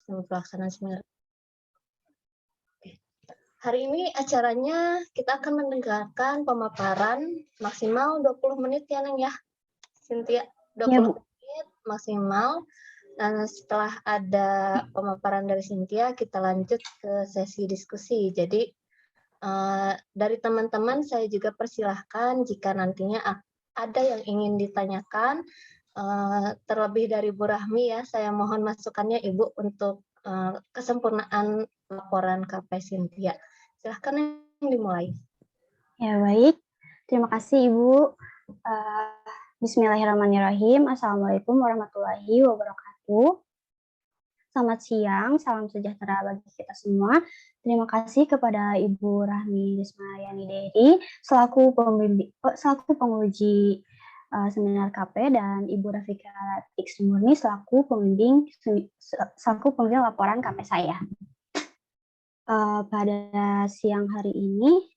pelaksanaan seminar. Hari ini acaranya kita akan mendengarkan pemaparan maksimal 20 menit ya, Neng ya. Cynthia, 20 menit maksimal. Dan setelah ada pemaparan dari Cynthia, kita lanjut ke sesi diskusi. Jadi dari teman-teman saya juga persilahkan jika nantinya ada yang ingin ditanyakan, terlebih dari Bu Rahmi ya, saya mohon masukannya Ibu untuk kesempurnaan laporan KP Cynthia. Silahkan yang dimulai. Ya, baik. Terima kasih, Ibu. Bismillahirrahmanirrahim. Assalamualaikum warahmatullahi wabarakatuh. Selamat siang, salam sejahtera bagi kita semua. Terima kasih kepada Ibu Rahmi Rismayani Dery selaku penguji seminar KP dan Ibu Rafika Latik Sri Murni selaku pembimbing laporan KP saya. Pada siang hari ini,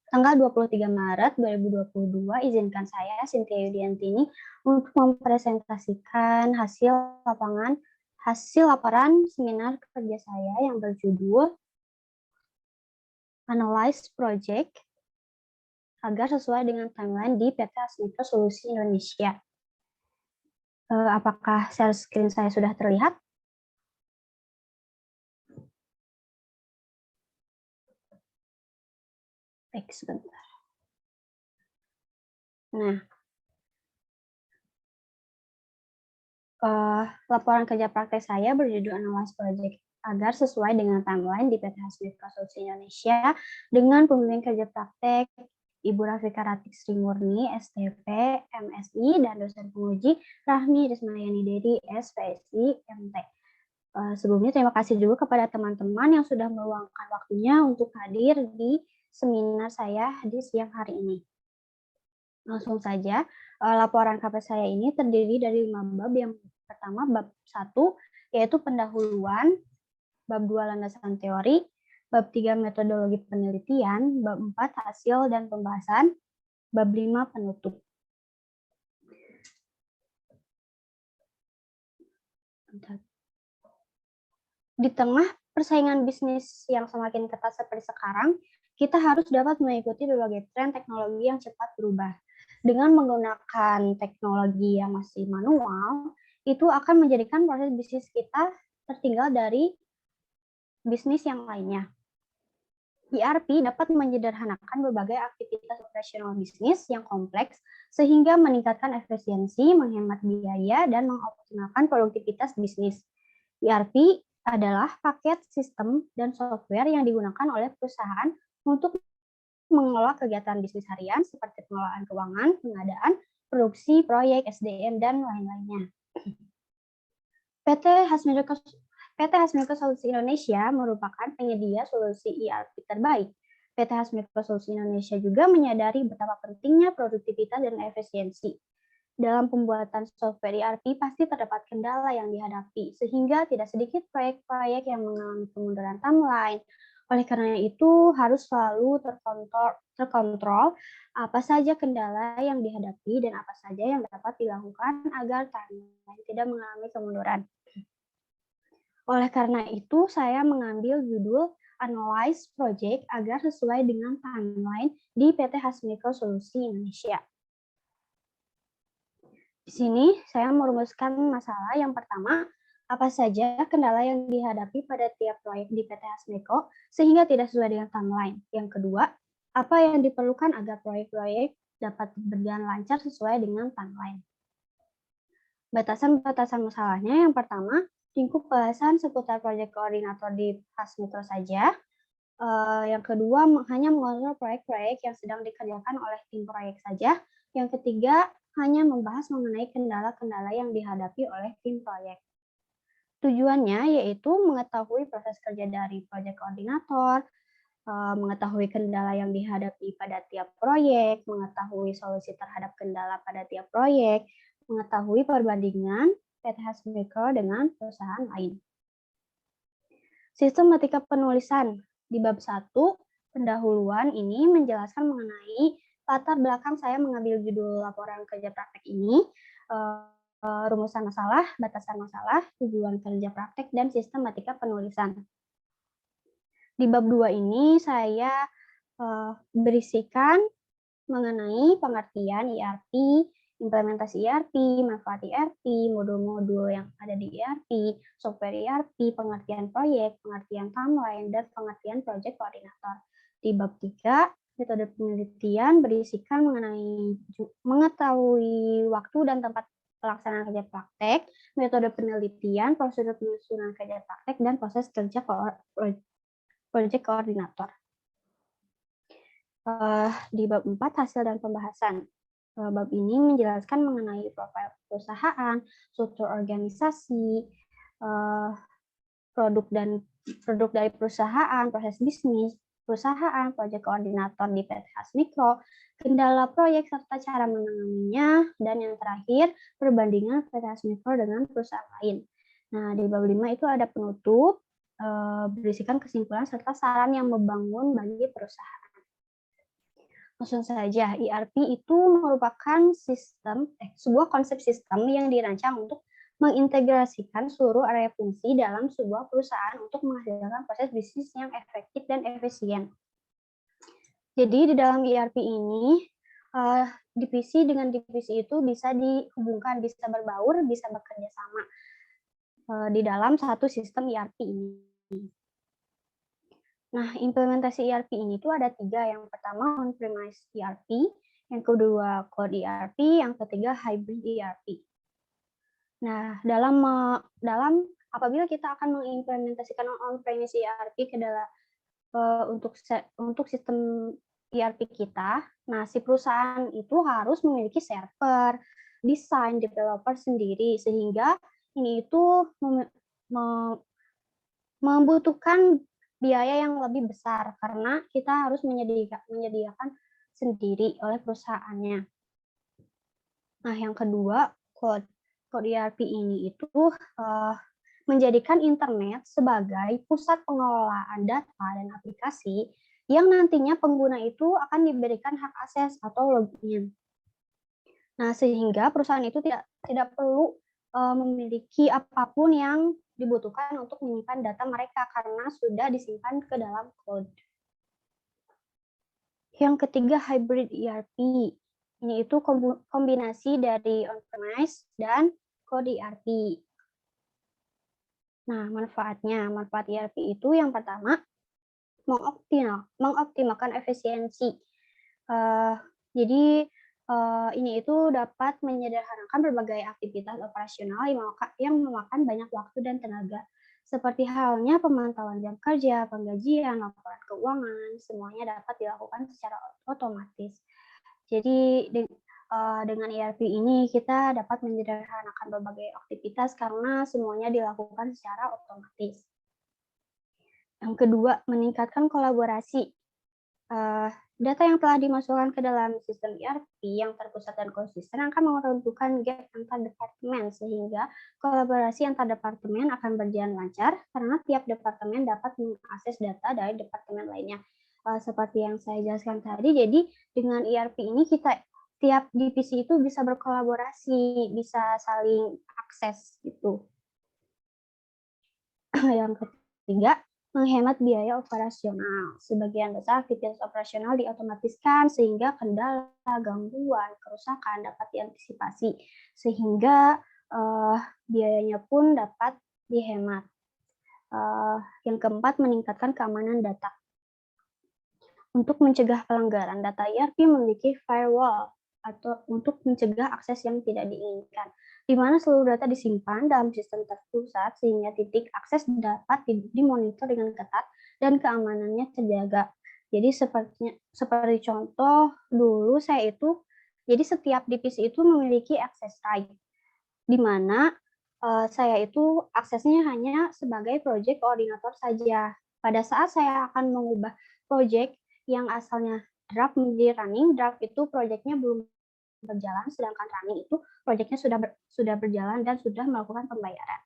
tanggal 23 Maret 2022, izinkan saya, Cynthia Yudiantini, untuk mempresentasikan hasil laporan seminar kerja saya yang berjudul Analyze Project agar sesuai dengan timeline di PT Hasmikro Solusi Indonesia. Apakah share screen saya sudah terlihat? Baik, sebentar. Nah, laporan kerja praktek saya berjudul Analyze Project agar sesuai dengan timeline di PT Hasmikro Solusi Indonesia dengan pembimbing kerja praktek Ibu Rafika Latik Sri Murni, STP, MSI, dan dosen penguji Rahmi Rismayani Dery, SPSI, MT. Sebelumnya terima kasih juga kepada teman-teman yang sudah meluangkan waktunya untuk hadir di seminar saya di siang hari ini. Langsung saja, laporan KP saya ini terdiri dari 5 bab. Yang pertama, bab 1, yaitu pendahuluan, bab 2, landasan teori, bab 3, metodologi penelitian, bab 4, hasil dan pembahasan, bab 5, penutup. Di tengah persaingan bisnis yang semakin ketat seperti sekarang, kita harus dapat mengikuti berbagai tren teknologi yang cepat berubah. Dengan menggunakan teknologi yang masih manual, itu akan menjadikan proses bisnis kita tertinggal dari bisnis yang lainnya. ERP dapat menyederhanakan berbagai aktivitas operasional bisnis yang kompleks sehingga meningkatkan efisiensi, menghemat biaya, dan mengoptimalkan produktivitas bisnis. ERP adalah paket sistem dan software yang digunakan oleh perusahaan untuk mengelola kegiatan bisnis harian seperti pengelolaan keuangan, pengadaan, produksi, proyek, SDM, dan lain-lainnya. PT Hasmikro Solusi Indonesia merupakan penyedia solusi ERP terbaik. PT Hasmikro Solusi Indonesia juga menyadari betapa pentingnya produktivitas dan efisiensi. Dalam pembuatan software ERP pasti terdapat kendala yang dihadapi, sehingga tidak sedikit proyek-proyek yang mengalami kemunduran timeline. Oleh karena itu, harus selalu terkontrol apa saja kendala yang dihadapi dan apa saja yang dapat dilakukan agar timeline tidak mengalami kemunduran. Oleh karena itu, saya mengambil judul Analyze Project agar sesuai dengan timeline di PT Hasmikro Solusi Indonesia. Di sini saya merumuskan masalah yang pertama, apa saja kendala yang dihadapi pada tiap proyek di PT Hasmikro sehingga tidak sesuai dengan timeline. Yang kedua, apa yang diperlukan agar proyek-proyek dapat berjalan lancar sesuai dengan timeline. Batasan-batasan masalahnya yang pertama, lingkup bahasan seputar proyek koordinator di Hasmikro saja. Yang kedua, hanya mengontrol proyek-proyek yang sedang dikerjakan oleh tim proyek saja. Yang ketiga, hanya membahas mengenai kendala-kendala yang dihadapi oleh tim proyek. Tujuannya yaitu mengetahui proses kerja dari proyek koordinator, mengetahui kendala yang dihadapi pada tiap proyek, mengetahui solusi terhadap kendala pada tiap proyek, mengetahui perbandingan PT Hasmikro dengan perusahaan lain. Sistematika penulisan di bab 1, pendahuluan ini menjelaskan mengenai latar belakang saya mengambil judul laporan kerja praktek ini. rumusan masalah, batasan masalah, tujuan kerja praktek, dan sistematika penulisan. Di bab 2 ini saya berisikan mengenai pengertian ERP, implementasi ERP, manfaat ERP, modul-modul yang ada di ERP, software ERP, pengertian proyek, pengertian timeline, dan pengertian project koordinator. Di bab 3, metode penelitian berisikan mengenai mengetahui waktu dan tempat pelaksanaan kerja praktek, metode penelitian, prosedur penyusunan kerja praktek, dan proses kerja project koordinator. Di bab 4, hasil dan pembahasan. Bab ini menjelaskan mengenai profil perusahaan, struktur organisasi, produk dari perusahaan, proses bisnis perusahaan, proyek koordinator di PT Hasmikro, kendala proyek serta cara menanganinya, dan yang terakhir perbandingan PT Hasmikro dengan perusahaan lain. Nah, di bab 5 itu ada penutup, berisikan kesimpulan serta saran yang membangun bagi perusahaan. Langsung saja, ERP itu merupakan sebuah konsep sistem yang dirancang untuk mengintegrasikan seluruh area fungsi dalam sebuah perusahaan untuk menghasilkan proses bisnis yang efektif dan efisien. Jadi di dalam ERP ini, divisi dengan divisi itu bisa dihubungkan, bisa berbaur, bisa bekerja sama di dalam satu sistem ERP ini. Nah, implementasi ERP ini tuh ada 3. Yang pertama on-premise ERP, yang kedua cloud ERP, yang ketiga hybrid ERP. Nah, dalam apabila kita akan mengimplementasikan on-premise ERP ke dalam untuk sistem ERP kita, nah si perusahaan itu harus memiliki server, desain, developer sendiri, sehingga ini itu membutuhkan biaya yang lebih besar karena kita harus menyediakan sendiri oleh perusahaannya. Nah, yang kedua, cloud ERP ini itu menjadikan internet sebagai pusat pengelolaan data dan aplikasi yang nantinya pengguna itu akan diberikan hak akses atau login. Nah, sehingga perusahaan itu tidak perlu memiliki apapun yang dibutuhkan untuk menyimpan data mereka karena sudah disimpan ke dalam cloud. Yang ketiga, hybrid ERP. Ini itu kombinasi dari on-premise dan cloud ERP. Nah, manfaat ERP itu yang pertama, mengoptimalkan efisiensi. Jadi, ini itu dapat menyederhanakan berbagai aktivitas operasional yang memakan banyak waktu dan tenaga, seperti halnya pemantauan jam kerja, penggajian, laporan keuangan, semuanya dapat dilakukan secara otomatis. Jadi, dengan ERP ini kita dapat menyederhanakan berbagai aktivitas karena semuanya dilakukan secara otomatis. Yang kedua, meningkatkan kolaborasi. Data yang telah dimasukkan ke dalam sistem ERP yang terpusat dan konsisten akan menentukan gap antar departemen, sehingga kolaborasi antar departemen akan berjalan lancar karena tiap departemen dapat mengakses data dari departemen lainnya. Seperti yang saya jelaskan tadi, jadi dengan ERP ini tiap divisi itu bisa berkolaborasi, bisa saling akses gitu. Yang ketiga, menghemat biaya operasional. Sebagian besar aktivitas operasional diotomatiskan sehingga kendala, gangguan, kerusakan dapat diantisipasi sehingga biayanya pun dapat dihemat. Yang keempat, meningkatkan keamanan data. Untuk mencegah pelanggaran, data ERP memiliki firewall atau untuk mencegah akses yang tidak diinginkan, di mana seluruh data disimpan dalam sistem terpusat sehingga titik akses dapat dimonitor dengan ketat dan keamanannya terjaga. Jadi seperti contoh dulu saya itu, jadi setiap divisi itu memiliki access right, di mana saya itu aksesnya hanya sebagai project koordinator saja. Pada saat saya akan mengubah project yang asalnya draft menjadi running, draft itu projectnya belum berjalan, sedangkan running itu proyeknya sudah berjalan dan sudah melakukan pembayaran.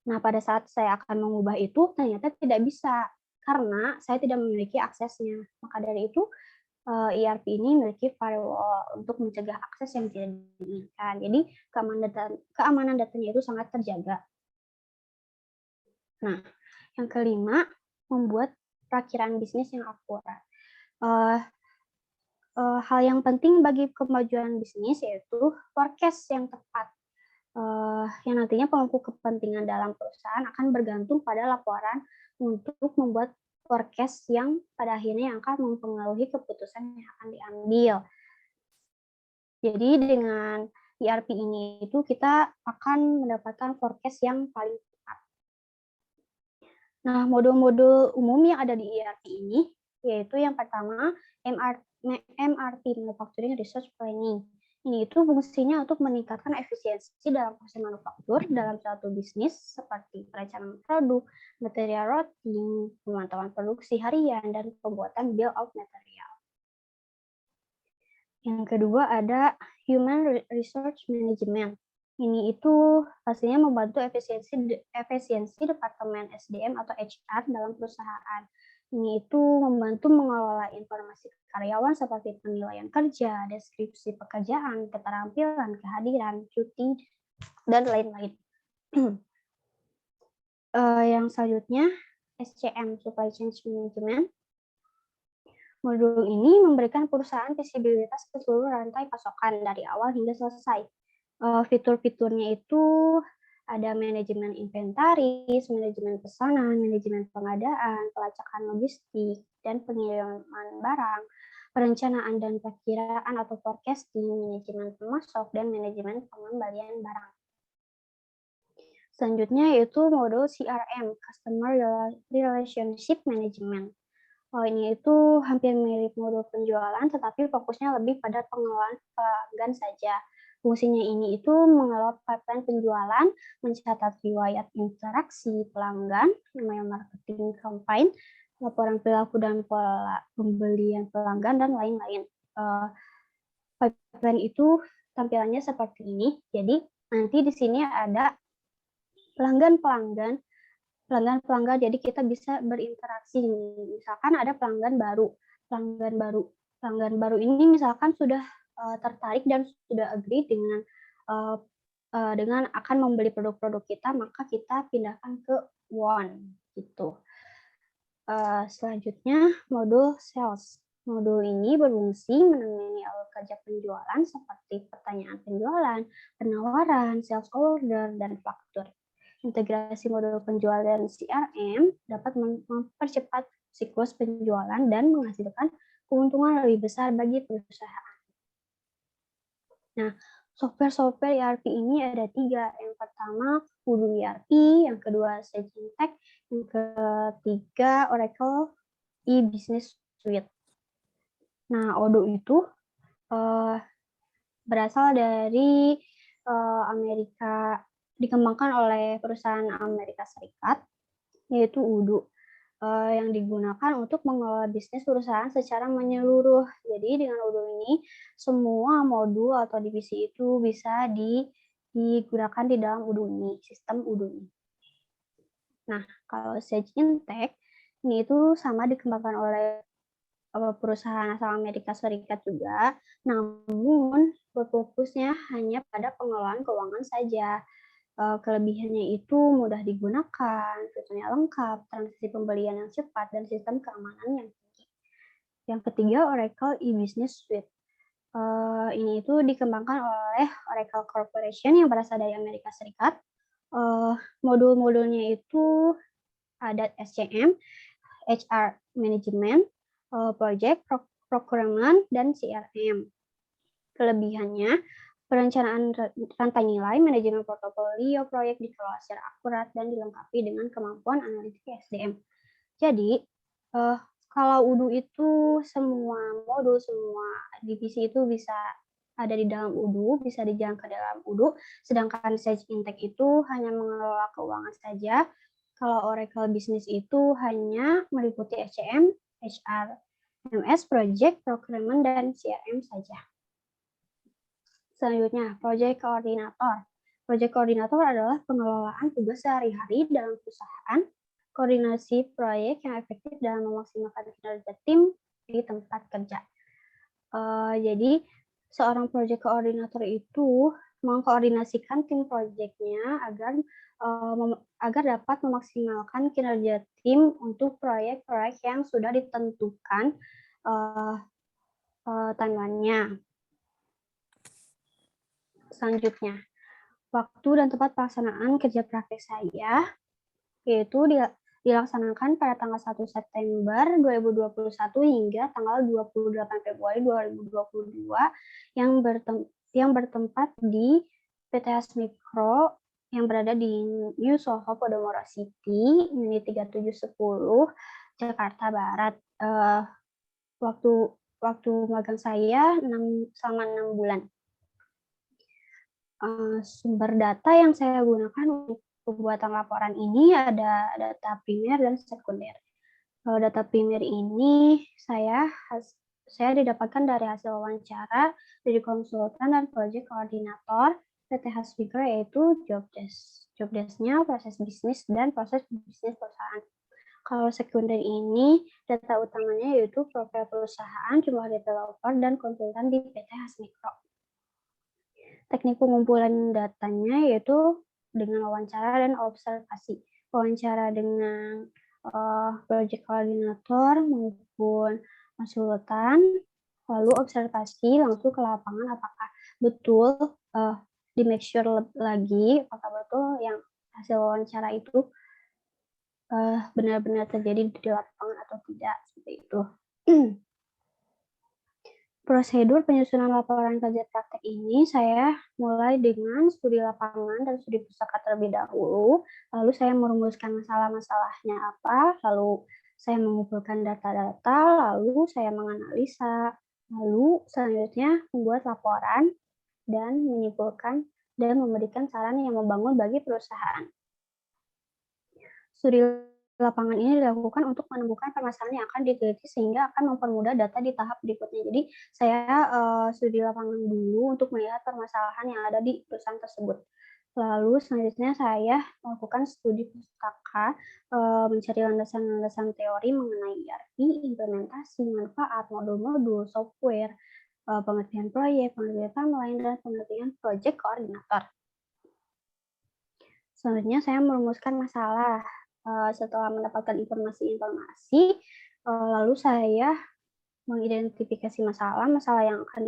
Nah, pada saat saya akan mengubah itu ternyata tidak bisa karena saya tidak memiliki aksesnya. Maka dari itu ERP ini memiliki firewall untuk mencegah akses yang tidak diinginkan. Jadi keamanan datanya itu sangat terjaga. Nah, yang kelima, membuat perakiraan bisnis yang akurat. Hal yang penting bagi kemajuan bisnis yaitu forecast yang tepat. Yang nantinya pemangku kepentingan dalam perusahaan akan bergantung pada laporan untuk membuat forecast yang pada akhirnya yang akan mempengaruhi keputusan yang akan diambil. Jadi dengan ERP ini itu kita akan mendapatkan forecast yang paling tepat. Nah, modul-modul umum yang ada di ERP ini yaitu yang pertama MRP Manufacturing Research Planning. Ini itu fungsinya untuk meningkatkan efisiensi dalam proses manufaktur dalam suatu bisnis seperti perencanaan produk, material routing, pemantauan produksi harian, dan pembuatan bill of material. Yang kedua ada Human Resource Management. Ini itu pastinya membantu efisiensi Departemen SDM atau HR dalam perusahaan. Ini itu membantu mengelola informasi karyawan seperti penilaian kerja, deskripsi pekerjaan, keterampilan, kehadiran, cuti, dan lain-lain. Yang selanjutnya, SCM, Supply Chain Management. Modul ini memberikan perusahaan visibilitas ke seluruh rantai pasokan dari awal hingga selesai. Fitur-fiturnya itu ada manajemen inventaris, manajemen pesanan, manajemen pengadaan, pelacakan logistik, dan pengiriman barang, perencanaan dan perkiraan atau forecasting, manajemen pemasok, dan manajemen pengembalian barang. Selanjutnya yaitu modul CRM, Customer Relationship Management. Ini itu hampir mirip modul penjualan, tetapi fokusnya lebih pada pengelolaan pelanggan saja. Fungsinya ini itu mengelola pipeline penjualan, mencatat riwayat interaksi pelanggan, namanya marketing campaign, laporan perilaku dan pola pembelian pelanggan, dan lain-lain. Pipeline itu tampilannya seperti ini. Jadi nanti di sini ada pelanggan-pelanggan, jadi kita bisa berinteraksi. Misalkan ada pelanggan baru ini misalkan sudah tertarik dan sudah agree dengan akan membeli produk-produk kita, maka kita pindahkan ke one gitu. Selanjutnya modul sales. Modul ini berfungsi menemani alur kerja penjualan seperti pertanyaan penjualan, penawaran, sales order, dan faktur. Integrasi modul penjualan dan CRM dapat mempercepat siklus penjualan dan menghasilkan keuntungan lebih besar bagi perusahaan. Nah, software ERP ini ada 3. Yang pertama, Odoo ERP, yang kedua, Sage Intacct, yang ketiga, Oracle e-Business Suite. Nah, Odoo itu berasal dari Amerika, dikembangkan oleh perusahaan Amerika Serikat, yaitu Odoo, yang digunakan untuk mengelola bisnis perusahaan secara menyeluruh. Jadi dengan Odoo ini, semua modul atau divisi itu bisa digunakan di dalam Odoo ini, sistem Odoo ini. Nah, kalau Sage Intacct, ini itu sama dikembangkan oleh perusahaan asal Amerika Serikat juga, namun berfokusnya hanya pada pengelolaan keuangan saja. Kelebihannya itu mudah digunakan, fiturnya lengkap, transaksi pembelian yang cepat, dan sistem keamanan yang tinggi. Yang ketiga, Oracle e-Business Suite. Ini itu dikembangkan oleh Oracle Corporation yang berasal dari Amerika Serikat. Modul-modulnya itu ada SCM, HR Management, Project, Procurement, dan CRM. Kelebihannya, perencanaan rantai nilai, manajemen portofolio proyek dikelola secara akurat dan dilengkapi dengan kemampuan analitik SDM. Jadi, kalau Odoo itu semua modul, semua divisi itu bisa ada di dalam Odoo, bisa dijalankan dalam Odoo, sedangkan Sage Intacct itu hanya mengelola keuangan saja. Kalau Oracle Business itu hanya meliputi SCM, HR, MS, Project, Procurement, dan CRM saja. Selanjutnya, Project Coordinator. Project Coordinator adalah pengelolaan tugas sehari-hari dalam perusahaan, koordinasi proyek yang efektif dalam memaksimalkan kinerja tim di tempat kerja. Jadi seorang project coordinator itu mengkoordinasikan tim project-nya agar dapat memaksimalkan kinerja tim untuk proyek-proyek yang sudah ditentukan timeline-nya. Selanjutnya, waktu dan tempat pelaksanaan kerja praktek saya yaitu dilaksanakan pada tanggal 1 September 2021 hingga tanggal 28 Februari 2022 yang bertempat di PTS Mikro yang berada di New Soho, Podomoro City, Unit 3710, Jakarta Barat. Waktu magang saya selama 6 bulan. Sumber data yang saya gunakan untuk pembuatan laporan ini ada data primer dan sekunder. Data primer ini saya didapatkan dari hasil wawancara dari konsultan dan project koordinator PT Hasbikro, yaitu job desk. Job desk-nya proses bisnis dan proses bisnis perusahaan. Kalau sekunder ini, data utamanya yaitu profil perusahaan, jumlah developer, dan konsultan di PT Hasbikro. Teknik pengumpulan datanya yaitu dengan wawancara dan observasi. Wawancara dengan project koordinator maupun konsultan, lalu observasi langsung ke lapangan apakah betul di make sure lagi apakah betul yang hasil wawancara itu benar-benar terjadi di lapangan atau tidak, seperti itu. Prosedur penyusunan laporan kerja praktek ini saya mulai dengan studi lapangan dan studi pustaka terlebih dahulu, lalu saya merumuskan masalah-masalahnya apa, lalu saya mengumpulkan data-data, lalu saya menganalisa, lalu selanjutnya membuat laporan dan menyimpulkan dan memberikan saran yang membangun bagi perusahaan. Studi lapangan ini dilakukan untuk menemukan permasalahan yang akan diteliti sehingga akan mempermudah data di tahap berikutnya. Jadi saya studi lapangan dulu untuk melihat permasalahan yang ada di perusahaan tersebut. Lalu selanjutnya saya melakukan studi pustaka, mencari landasan-landasan teori mengenai ERP, implementasi, manfaat, modul-modul, software, pengertian proyek, pengertian timeline, dan pengertian project koordinator. Selanjutnya saya merumuskan masalah. Setelah mendapatkan informasi-informasi, lalu saya mengidentifikasi masalah yang akan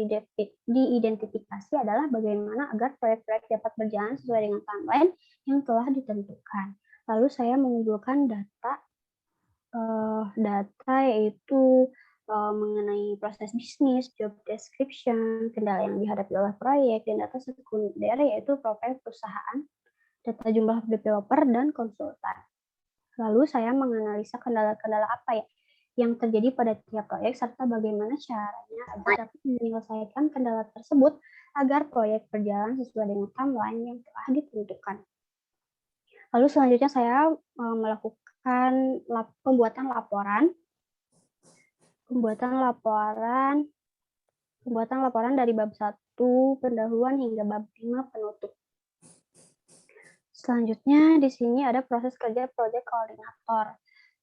diidentifikasi adalah bagaimana agar proyek-proyek dapat berjalan sesuai dengan timeline yang telah ditentukan. Lalu saya mengumpulkan data yaitu mengenai proses bisnis, job description, kendala yang dihadapi oleh proyek, dan data sekunder yaitu profil perusahaan, data jumlah developer, dan konsultan. Lalu saya menganalisa kendala-kendala apa ya yang terjadi pada tiap proyek serta bagaimana caranya agar dapat menyelesaikan kendala tersebut agar proyek berjalan sesuai dengan timeline yang telah ditentukan. Lalu selanjutnya saya melakukan pembuatan laporan dari bab 1 pendahuluan hingga bab 5 penutup. Selanjutnya di sini ada proses kerja project koordinator.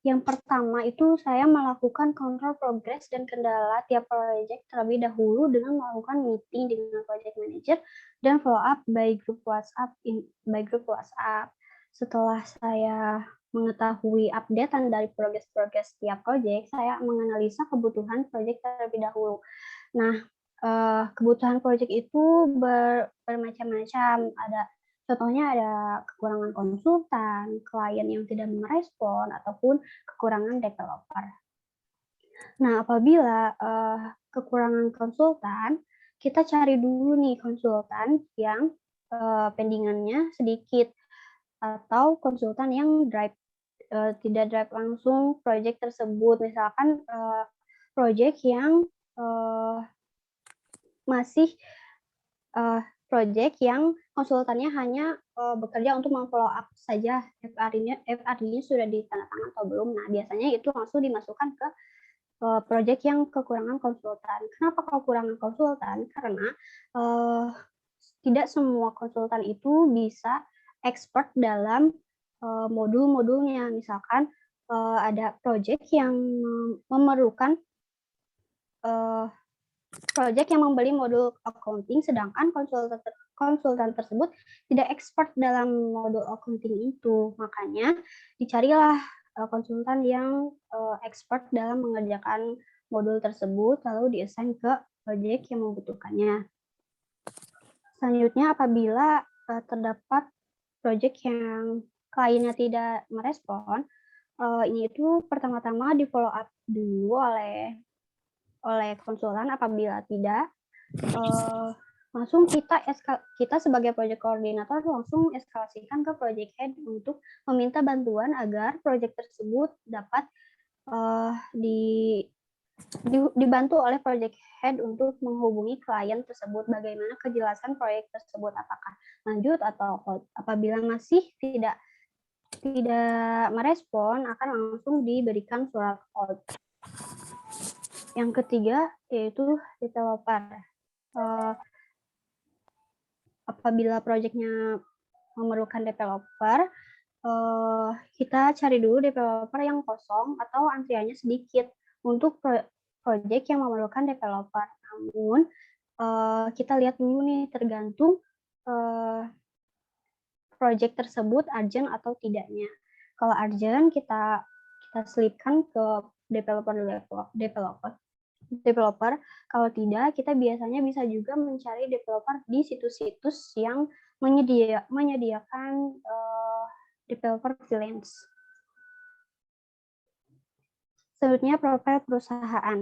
Yang pertama itu saya melakukan kontrol progres dan kendala tiap proyek terlebih dahulu dengan melakukan meeting dengan project manager dan follow up by group WhatsApp. Setelah saya mengetahui updatean dari progres tiap proyek, saya menganalisa kebutuhan proyek terlebih dahulu. Nah, kebutuhan proyek itu bermacam-macam. Contohnya ada kekurangan konsultan, klien yang tidak merespon, ataupun kekurangan developer. Nah, apabila kekurangan konsultan, kita cari dulu nih konsultan yang pendingannya sedikit, atau konsultan yang tidak drive langsung proyek tersebut. Misalkan proyek yang masih proyek yang konsultannya hanya bekerja untuk memfollow up saja, FR-nya sudah ditandatangan atau belum. Nah, biasanya itu langsung dimasukkan ke proyek yang kekurangan konsultan. Kenapa kekurangan konsultan? Karena tidak semua konsultan itu bisa expert dalam modul-modulnya. Misalkan ada proyek yang memerlukan project yang membeli modul accounting, sedangkan konsultan tersebut tidak expert dalam modul accounting itu. Makanya dicarilah konsultan yang expert dalam mengerjakan modul tersebut, lalu diassign ke project yang membutuhkannya. Selanjutnya, apabila terdapat project yang kliennya tidak merespon, ini itu pertama-tama di follow up dulu oleh konsultan. Apabila tidak, langsung kita sebagai project coordinator langsung eskalasikan ke project head untuk meminta bantuan agar project tersebut dapat dibantu oleh project head untuk menghubungi klien tersebut, bagaimana kejelasan proyek tersebut, apakah lanjut atau hold. Apabila masih tidak merespon, akan langsung diberikan surat hold. Yang ketiga yaitu developer. Apabila proyeknya memerlukan developer, kita cari dulu developer yang kosong atau antriannya sedikit untuk proyek yang memerlukan developer. Namun kita lihat dulu nih, tergantung proyek tersebut urgent atau tidaknya. Kalau urgent, kita selipkan ke developer. Kalau tidak, kita biasanya bisa juga mencari developer di situs-situs yang menyediakan developer freelance. Selanjutnya, profil perusahaan.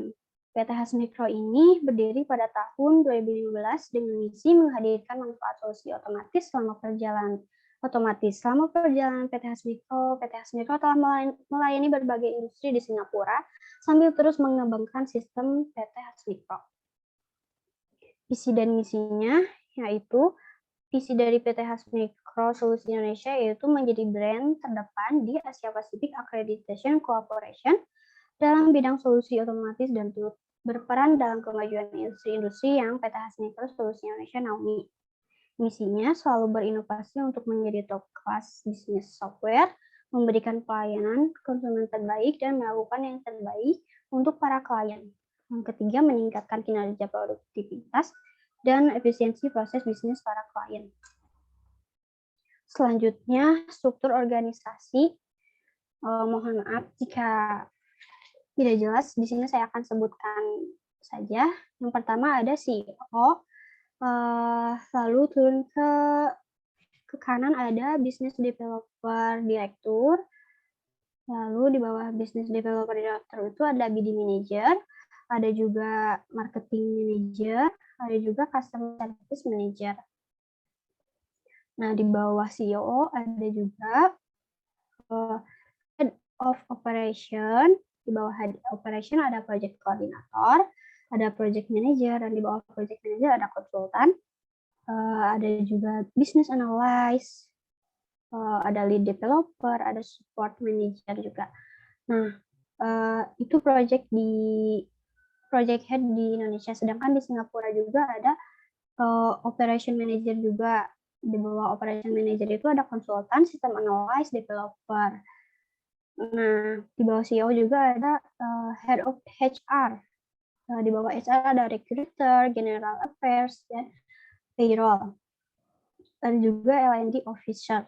PT Hasmikro ini berdiri pada tahun 2015 dengan misi menghadirkan manfaat solusi otomatis selama perjalanan PT Hasmikro telah melayani berbagai industri di Singapura sambil terus mengembangkan sistem PT Hasmikro. Visi dan misinya yaitu visi dari PT Hasmikro Solusi Indonesia yaitu menjadi brand terdepan di Asia Pacific Accreditation Cooperation dalam bidang solusi otomatis dan turut berperan dalam kemajuan industri-industri yang PT Hasmikro Solusi Indonesia naungi. Misinya selalu berinovasi untuk menjadi top class bisnis software, memberikan pelayanan konsumen terbaik, dan melakukan yang terbaik untuk para klien. Yang ketiga, meningkatkan kinerja produktivitas dan efisiensi proses bisnis para klien. Selanjutnya, struktur organisasi. Mohon maaf jika tidak jelas, di sini saya akan sebutkan saja. Yang pertama ada CEO, lalu turun ke kanan ada business developer direktur, lalu di bawah business developer direktur itu ada BD manager, ada juga marketing manager, ada juga customer service manager. Nah, di bawah CEO ada juga head of operation, di bawah head operation ada project coordinator, ada project manager, dan di bawah project manager ada konsultan, ada juga business analyst, ada lead developer, ada support manager juga. Nah, itu project head di Indonesia. Sedangkan di Singapura juga ada operation manager juga. Di bawah operation manager itu ada konsultan, system analyst, developer. Nah, di bawah CEO juga ada head of HR. Di bawah HR ada recruiter, general affairs, dan payroll. Dan juga L&D officer.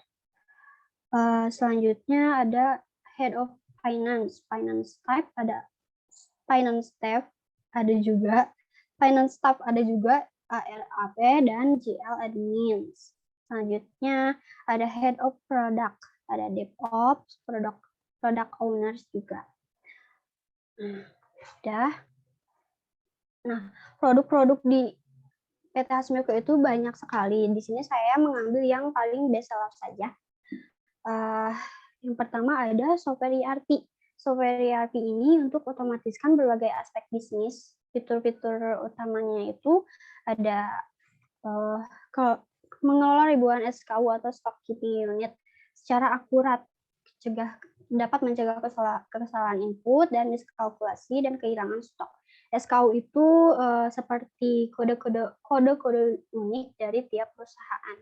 Selanjutnya ada head of finance staff, ada finance staff, ada juga finance staff, ada juga ARAP dan GL admins. Selanjutnya ada head of product, ada DevOps, product owners juga. Nah, produk-produk di PT Hasmikro itu banyak sekali. Di sini saya mengambil yang paling best seller saja. Yang pertama ada software ERP. Software ERP ini untuk otomatiskan berbagai aspek bisnis. Fitur-fitur utamanya itu ada mengelola ribuan SKU atau stock keeping unit secara akurat, dapat mencegah kesalahan input dan miskalkulasi dan kehilangan stok. SKU itu seperti kode-kode unik dari tiap perusahaan.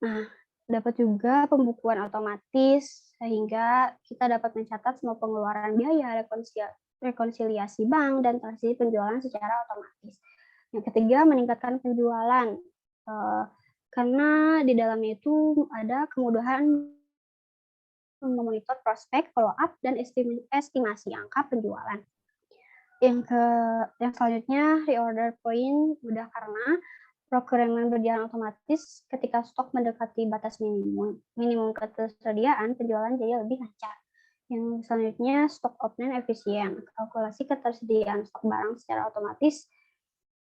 Nah, dapat juga pembukuan otomatis sehingga kita dapat mencatat semua pengeluaran biaya, rekonsiliasi bank, dan transaksi penjualan secara otomatis. Yang ketiga, meningkatkan penjualan. Karena di dalamnya itu ada kemudahan memonitor prospek, follow up, dan estimasi angka penjualan. Yang selanjutnya, reorder point mudah karena procurement berjalan otomatis ketika stok mendekati batas minimum ketersediaan, penjualan jadi lebih lancar. Yang selanjutnya, stok open efisien, kalkulasi ketersediaan stok barang secara otomatis,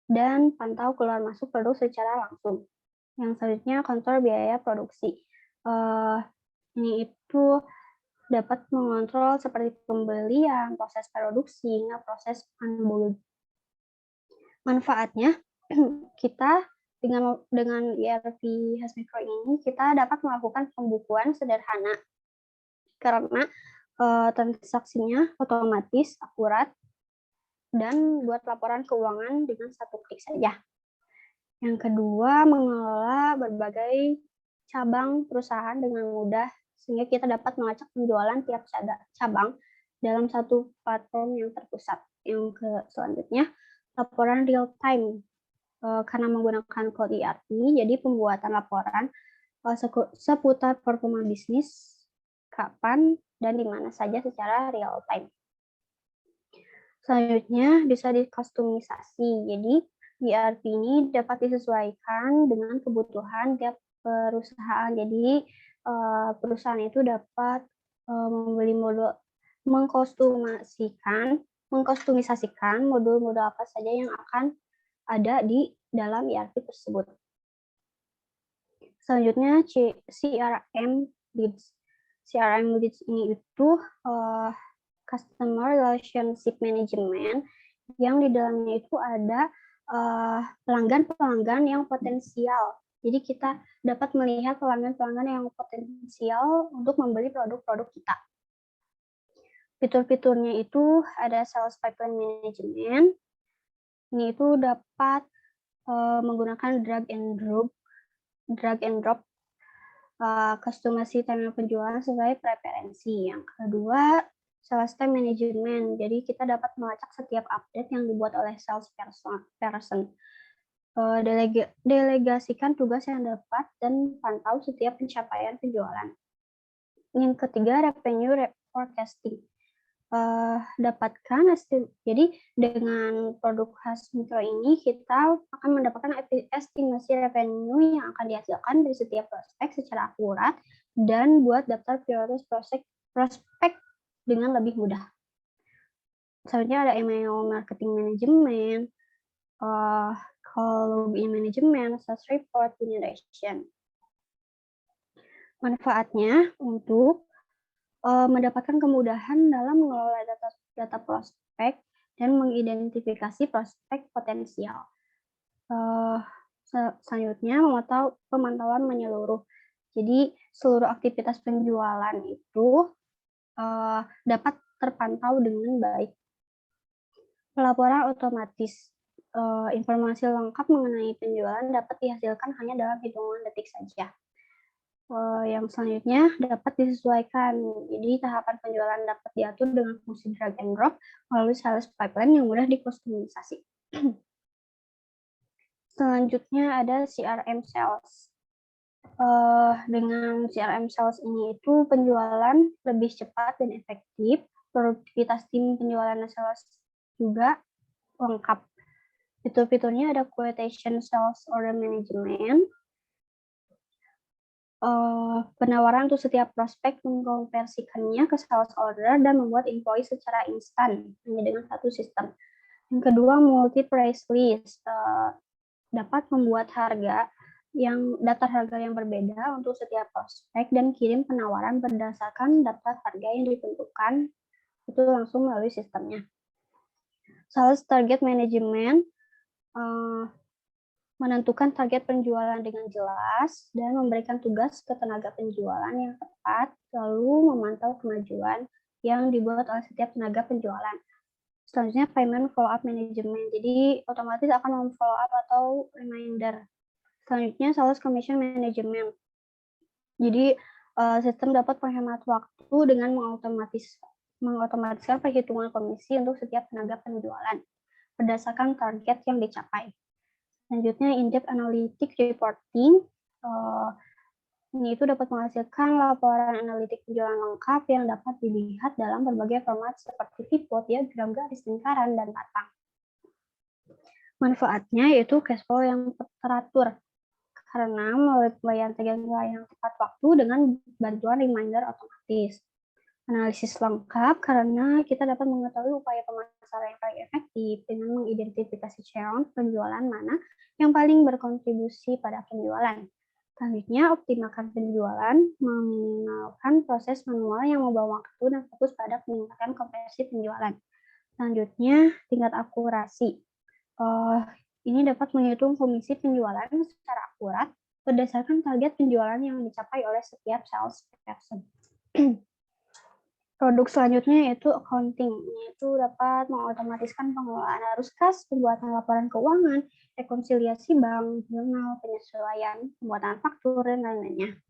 dan pantau keluar masuk produk secara langsung. Yang selanjutnya, kontrol biaya produksi. Ini itu dapat mengontrol seperti pembelian, proses produksi, hingga proses unbound. Manfaatnya, kita dengan ERP Hasmicro ini, kita dapat melakukan pembukuan sederhana karena transaksinya otomatis, akurat, dan buat laporan keuangan dengan satu klik saja. Yang kedua, mengelola berbagai cabang perusahaan dengan mudah, sehingga kita dapat melacak penjualan tiap cabang dalam satu platform yang terpusat. Yang selanjutnya, laporan real time. Karena menggunakan code ERP, jadi pembuatan laporan seputar performa bisnis, kapan, dan di mana saja secara real time. Selanjutnya, bisa dikustomisasi. Jadi, ERP ini dapat disesuaikan dengan kebutuhan tiap perusahaan. Jadi, perusahaan itu dapat membeli modul, mengkostumisasikan modul-modul apa saja yang akan ada di dalam ERP tersebut. Selanjutnya, CRM Leads. CRM Leads ini itu Customer Relationship Management, yang di dalamnya itu ada pelanggan-pelanggan yang potensial. Jadi kita dapat melihat pelanggan-pelanggan yang potensial untuk membeli produk-produk kita. Fitur-fiturnya itu ada Sales Pipeline Management. Ini itu dapat menggunakan drag and drop customizasi timeline penjualan sesuai preferensi. Yang kedua, sales time management. Jadi kita dapat melacak setiap update yang dibuat oleh sales person. Delegasikan tugas yang dapat dan pantau setiap pencapaian penjualan. Yang ketiga, revenue forecasting. Jadi dengan produk Hasmicro ini kita akan mendapatkan estimasi revenue yang akan dihasilkan dari setiap prospek secara akurat dan buat daftar prioritas prospek dengan lebih mudah. Selanjutnya ada email marketing management, call login management, sales report generation. Manfaatnya untuk mendapatkan kemudahan dalam mengelola data prospek dan mengidentifikasi prospek potensial. Selanjutnya, pemantauan menyeluruh. Jadi, seluruh aktivitas penjualan itu dapat terpantau dengan baik. Pelaporan otomatis. Informasi lengkap mengenai penjualan dapat dihasilkan hanya dalam hitungan detik saja. Yang selanjutnya dapat disesuaikan. Jadi tahapan penjualan dapat diatur dengan fungsi drag and drop melalui sales pipeline yang mudah dikustomisasi. Selanjutnya ada CRM sales. Dengan CRM sales ini itu penjualan lebih cepat dan efektif. Produktivitas tim penjualan sales juga lengkap. Fitur-fiturnya ada quotation sales order management. Penawaran untuk setiap prospek, mengkonversikannya ke sales order dan membuat invoice secara instan hanya dengan satu sistem. Yang kedua, multi price list, dapat membuat daftar harga yang berbeda untuk setiap prospek dan kirim penawaran berdasarkan daftar harga yang ditentukan itu langsung melalui sistemnya. Sales target management, menentukan target penjualan dengan jelas dan memberikan tugas ke tenaga penjualan yang tepat, lalu memantau kemajuan yang dibuat oleh setiap tenaga penjualan. Selanjutnya, payment follow-up management. Jadi, otomatis akan mem-follow up atau reminder. Selanjutnya, sales commission management. Jadi, sistem dapat menghemat waktu dengan mengotomatiskan perhitungan komisi untuk setiap tenaga penjualan berdasarkan target yang dicapai. Selanjutnya, in-depth analytic reporting. Ini itu dapat menghasilkan laporan analitik penjualan lengkap yang dapat dilihat dalam berbagai format seperti pivot, diagram, garis, lingkaran, dan batang. Manfaatnya yaitu cash flow yang teratur karena melalui pembayaran yang tepat waktu dengan bantuan reminder otomatis. Analisis lengkap karena kita dapat mengetahui upaya pemasaran yang paling efektif dengan mengidentifikasi channel penjualan mana yang paling berkontribusi pada penjualan. Selanjutnya, optimalkan penjualan, meminimalkan proses manual yang membawa waktu dan fokus pada meningkatkan konversi penjualan. Selanjutnya, tingkat akurasi. Ini dapat menghitung komisi penjualan secara akurat berdasarkan target penjualan yang dicapai oleh setiap sales person. Produk selanjutnya yaitu accounting, yaitu dapat mengotomatiskan pengelolaan arus kas, pembuatan laporan keuangan, rekonsiliasi bank, jurnal, penyesuaian, pembuatan faktur, dan lain-lainnya.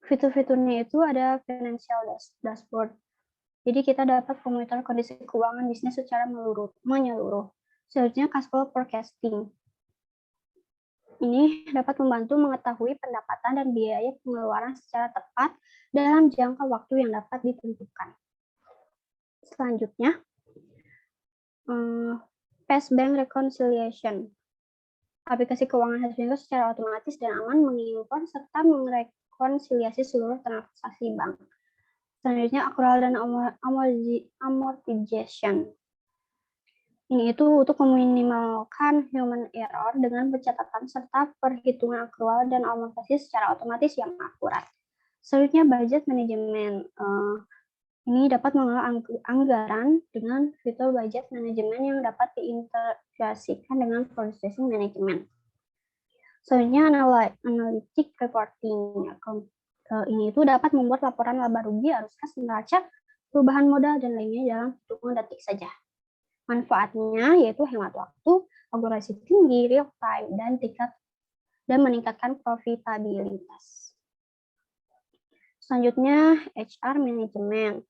Fitur-fiturnya itu ada financial dashboard. Jadi kita dapat memonitor kondisi keuangan bisnis secara menyeluruh. Selanjutnya cash flow forecasting. Ini dapat membantu mengetahui pendapatan dan biaya pengeluaran secara tepat dalam jangka waktu yang dapat ditentukan. Selanjutnya, Fast Bank Reconciliation. Aplikasi keuangan hasilnya secara otomatis dan aman mengimpor serta merekonsiliasi seluruh transaksi bank. Selanjutnya, accrual dan amortization. Ini itu untuk meminimalkan human error dengan pencatatan serta perhitungan akrual dan amortisasi secara otomatis yang akurat. Selanjutnya, budget management. Ini dapat mengelola anggaran dengan fitur budget management yang dapat diintegrasikan dengan processing management. Selanjutnya, analytic reporting. Ini itu dapat membuat laporan laba rugi, arus kas, neraca, perubahan modal, dan lainnya dalam hitungan detik saja. Manfaatnya yaitu hemat waktu, akurasi tinggi, real time, dan meningkatkan profitabilitas. Selanjutnya, HR Management.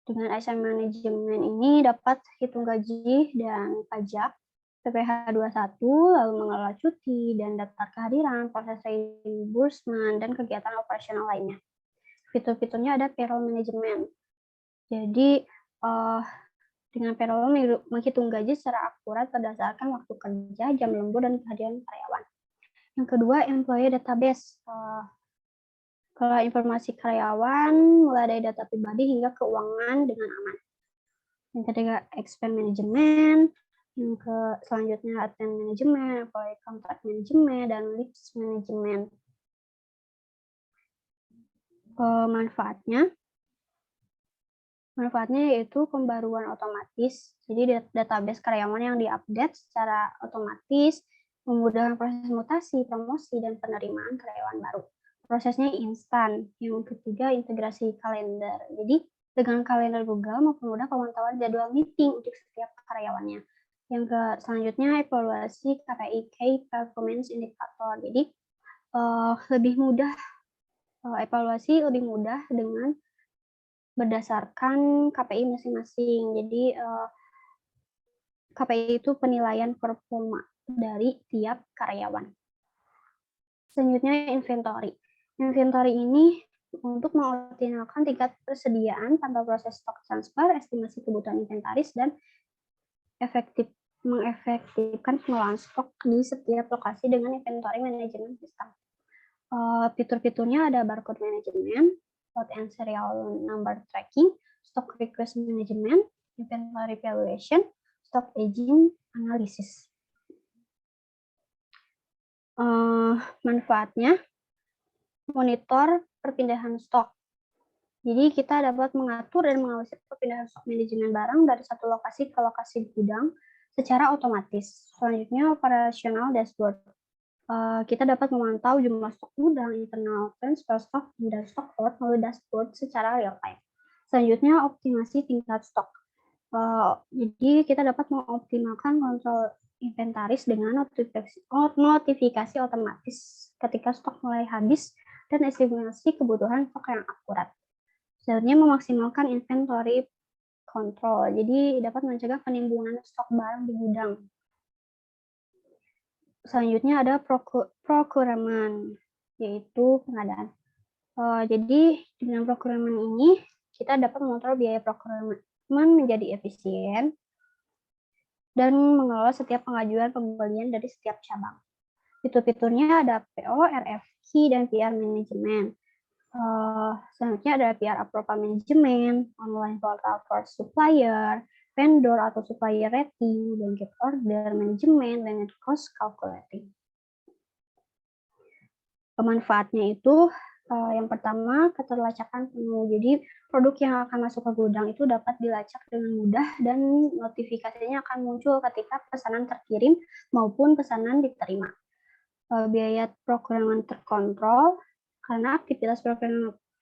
Dengan HR Management ini dapat hitung gaji dan pajak, PPh 21, lalu mengelola cuti dan daftar kehadiran, proses reimbursement, dan kegiatan operasional lainnya. Fitur-fiturnya ada payroll management. Jadi, dengan payroll menghitung gaji secara akurat berdasarkan waktu kerja, jam lembur, dan kehadiran karyawan. Yang kedua, employee database. Kalau informasi karyawan, mulai dari data pribadi hingga keuangan dengan aman. Yang ketiga, expense management. Yang selanjutnya, attendance management, employee contract management, dan leaves management. Manfaatnya yaitu pembaruan otomatis. Jadi database karyawan yang diupdate secara otomatis, memudahkan proses mutasi, promosi, dan penerimaan karyawan baru. Prosesnya instan. Yang ketiga, integrasi kalender. Jadi dengan kalender Google mempermudah pemantauan jadwal meeting untuk setiap karyawannya. Yang selanjutnya, evaluasi KPI, Key Performance Indicator. Jadi evaluasi lebih mudah dengan berdasarkan KPI masing-masing. Jadi KPI itu penilaian performa dari tiap karyawan. Selanjutnya, inventory. Inventory ini untuk mengoptimalkan tingkat persediaan, pantau proses stok transfer, estimasi kebutuhan inventaris, dan mengefektifkan pengelolaan stok di setiap lokasi dengan inventory management system. Fitur-fiturnya ada barcode management, lot and serial number tracking, stock request management, inventory valuation, stock aging analysis. Manfaatnya, monitor perpindahan stok. Jadi kita dapat mengatur dan mengawasi perpindahan stok manajemen barang dari satu lokasi ke lokasi gudang secara otomatis. Selanjutnya, operational dashboard. Kita dapat memantau jumlah stok gudang, internal transfer stok, dan stok out melalui dashboard secara real time. Selanjutnya, optimasi tingkat stok. Jadi kita dapat mengoptimalkan kontrol inventaris dengan notifikasi otomatis ketika stok mulai habis dan estimasi kebutuhan stok yang akurat. Selanjutnya memaksimalkan inventory control. Jadi dapat mencegah penimbunan stok barang di gudang. Selanjutnya ada procurement, yaitu pengadaan. Jadi dengan procurement ini kita dapat mengontrol biaya procurement menjadi efisien dan mengelola setiap pengajuan pembelian dari setiap cabang. Fitur-fiturnya ada PO, RFQ, dan PR Management. Selanjutnya ada PR Approval Management, online portal for supplier, vendor atau supplier rating, blanket order management, dan cost calculating. Manfaatnya itu yang pertama keterlacakan penuh. Jadi produk yang akan masuk ke gudang itu dapat dilacak dengan mudah dan notifikasinya akan muncul ketika pesanan terkirim maupun pesanan diterima. Biaya procurement terkontrol karena aktivitas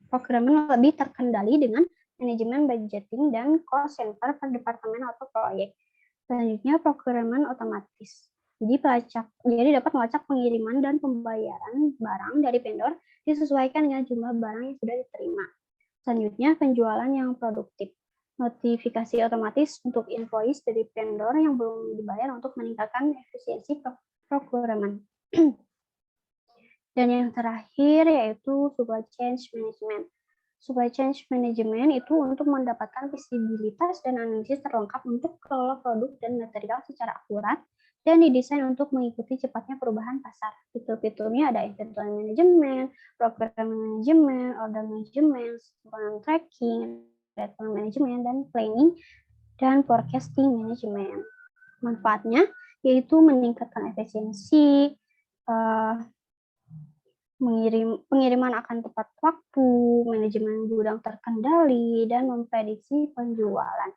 procurement lebih terkendali dengan manajemen budgeting dan cost center per departemen atau proyek. Selanjutnya procurement otomatis. Jadi dapat melacak pengiriman dan pembayaran barang dari vendor disesuaikan dengan jumlah barang yang sudah diterima. Selanjutnya penjualan yang produktif. Notifikasi otomatis untuk invoice dari vendor yang belum dibayar untuk meningkatkan efisiensi procurement. Dan yang terakhir yaitu supply chain management. Supply chain management itu untuk mendapatkan visibilitas dan analisis terlengkap untuk kelola produk dan material secara akurat dan didesain untuk mengikuti cepatnya perubahan pasar. Fitur-fiturnya ada inventory management, procurement management, order management, component tracking, return management, dan planning dan forecasting management. Manfaatnya yaitu meningkatkan efisiensi, pengiriman akan tepat waktu, manajemen gudang terkendali, dan memprediksi penjualan.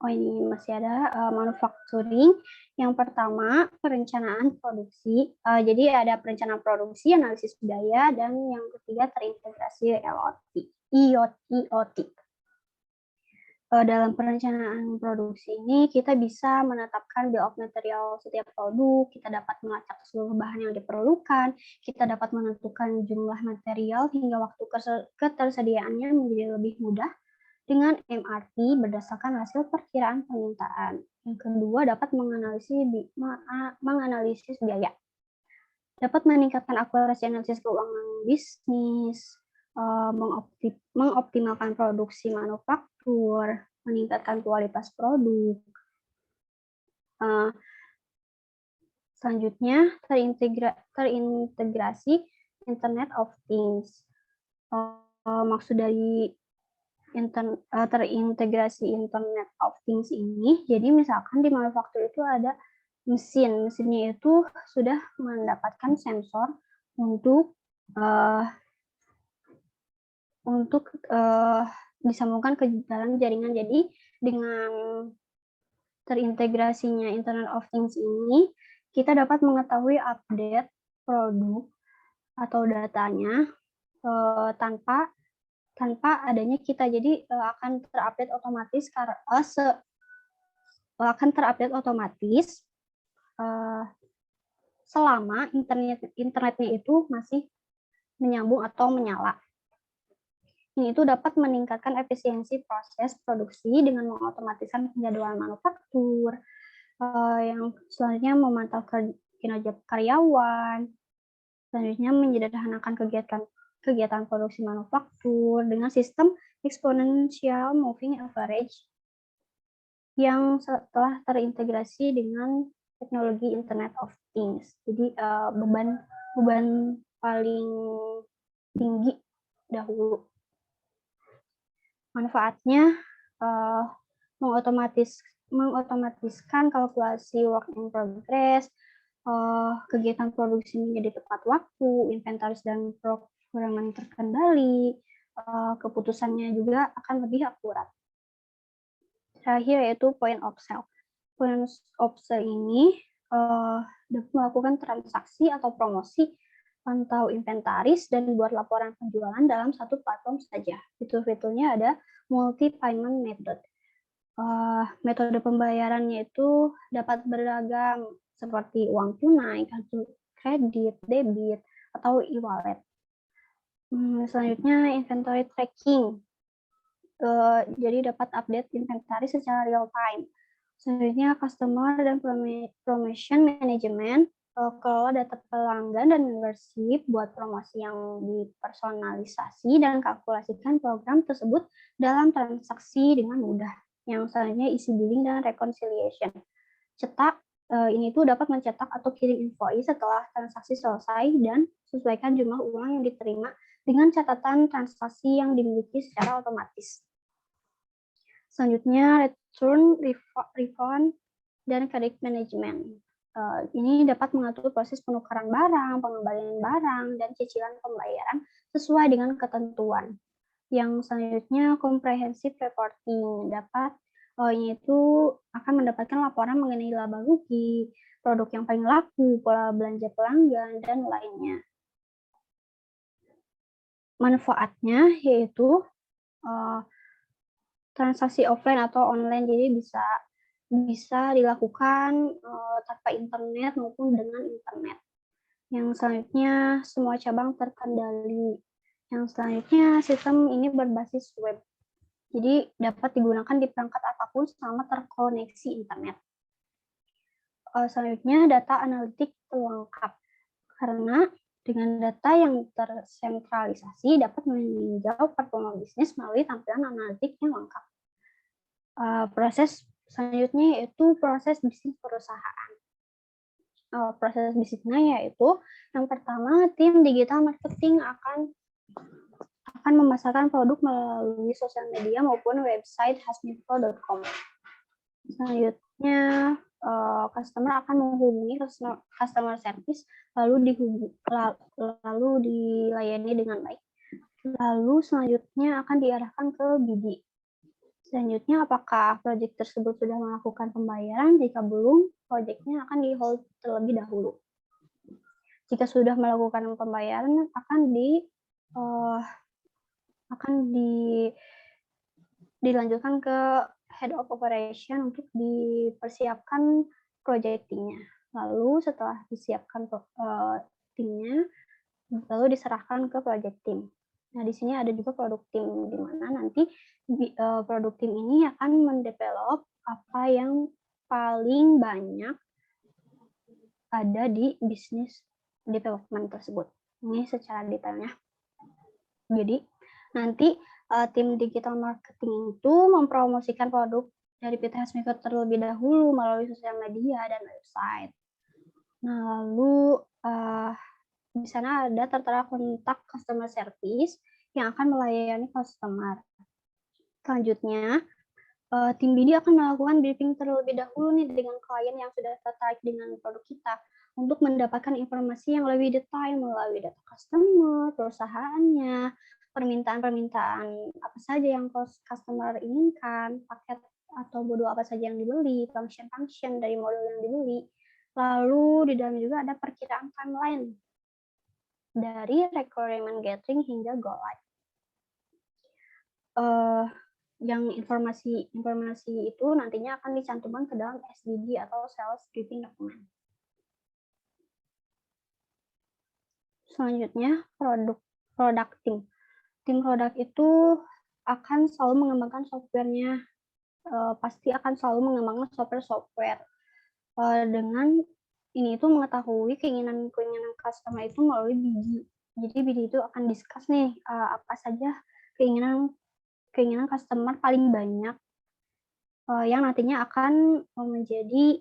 Ini masih ada manufacturing. Yang pertama, perencanaan produksi. Jadi ada perencanaan produksi, analisis biaya, dan yang ketiga terintegrasi IoT. Dalam perencanaan produksi ini kita bisa menetapkan bill of material setiap produk, kita dapat melacak seluruh bahan yang diperlukan, kita dapat menentukan jumlah material hingga waktu ketersediaannya menjadi lebih mudah dengan MRP berdasarkan hasil perkiraan permintaan. Yang kedua dapat menganalisis biaya. Dapat meningkatkan akurasi analisis keuangan bisnis, mengoptimalkan produksi manufaktur, meningkatkan kualitas produk. Selanjutnya, terintegrasi Internet of Things. Maksud dari terintegrasi Internet of Things ini, jadi misalkan di manufaktur itu ada mesinnya itu sudah mendapatkan sensor untuk disambungkan ke dalam jaringan. Jadi dengan terintegrasinya Internet of Things ini, kita dapat mengetahui update produk atau datanya tanpa adanya kita. Jadi akan terupdate otomatis selama internetnya itu masih menyambung atau menyala. Ini itu dapat meningkatkan efisiensi proses produksi dengan mengotomatiskan penjadwalan manufaktur, yang selanjutnya memantau kinerja karyawan, selanjutnya menyederhanakan kegiatan produksi manufaktur dengan sistem exponential moving average yang telah terintegrasi dengan teknologi Internet of Things. Jadi beban paling tinggi dahulu. Manfaatnya mengotomatiskan kalkulasi work in progress, kegiatan produksi menjadi tepat waktu, inventaris dan procurement terkendali, keputusannya juga akan lebih akurat. Terakhir yaitu point of sale. Point of sale ini dapat melakukan transaksi atau promosi, pantau inventaris, dan buat laporan penjualan dalam satu platform saja. Fitur-fiturnya ada multi-payment method. Metode pembayarannya itu dapat beragam seperti uang tunai, kartu kredit, debit, atau e-wallet. Selanjutnya inventory tracking. Jadi dapat update inventory secara real time. Selanjutnya customer dan promotion management, kelola data pelanggan dan membership, buat promosi yang dipersonalisasi dan kalkulasikan program tersebut dalam transaksi dengan mudah. Yang selanjutnya isi billing dan reconciliation. Cetak, ini tuh dapat mencetak atau kirim invoice setelah transaksi selesai dan sesuaikan jumlah uang yang diterima dengan catatan transaksi yang dimiliki secara otomatis. Selanjutnya return, refund, dan credit management. Ini dapat mengatur proses penukaran barang, pengembalian barang, dan cicilan pembayaran sesuai dengan ketentuan. Yang selanjutnya comprehensive reporting, dapat ini itu akan mendapatkan laporan mengenai laba rugi, produk yang paling laku, pola belanja pelanggan, dan lainnya. Manfaatnya yaitu transaksi offline atau online, jadi bisa dilakukan tanpa internet maupun dengan internet. Yang selanjutnya semua cabang terkendali. Yang selanjutnya sistem ini berbasis web, jadi dapat digunakan di perangkat apapun selama terkoneksi internet. Selanjutnya data analitik lengkap, karena dengan data yang tersentralisasi dapat meninjau performa bisnis melalui tampilan analitik yang lengkap. Proses selanjutnya yaitu proses bisnis perusahaan. Proses bisnisnya yaitu yang pertama, tim digital marketing akan memasarkan produk melalui sosial media maupun website hasmikro.com. Selanjutnya customer akan menghubungi customer service lalu dilayani dengan baik. Lalu selanjutnya akan diarahkan ke BD. Selanjutnya, apakah proyek tersebut sudah melakukan pembayaran? Jika belum, proyeknya akan di-hold terlebih dahulu. Jika sudah melakukan pembayaran, dilanjutkan ke head of operation untuk dipersiapkan projectingnya. Lalu setelah disiapkan timnya, lalu diserahkan ke project team. Nah, di sini ada juga produk tim, di mana nanti produk tim ini akan mendevelop apa yang paling banyak ada di bisnis development tersebut. Ini secara detailnya. Jadi, nanti tim digital marketing itu mempromosikan produk dari PT Hasmikro terlebih dahulu melalui sosial media dan website. Nah, lalu di sana ada tertera kontak customer service yang akan melayani customer. Selanjutnya, tim BD akan melakukan briefing terlebih dahulu nih dengan klien yang sudah tertarik dengan produk kita untuk mendapatkan informasi yang lebih detail melalui data customer, perusahaannya, permintaan apa saja yang customer inginkan, paket atau modul apa saja yang dibeli, function dari modul yang dibeli. Lalu di dalam juga ada perkiraan timeline dari requirement gathering hingga go live. Yang informasi itu nantinya akan dicantumkan ke dalam SDD atau sales briefing document. Selanjutnya product team. Tim produk itu akan selalu mengembangkan softwarenya, pasti akan selalu mengembangkan software dengan ini itu mengetahui keinginan customer itu melalui BD. Jadi BD itu akan discuss nih apa saja keinginan customer paling banyak yang nantinya akan menjadi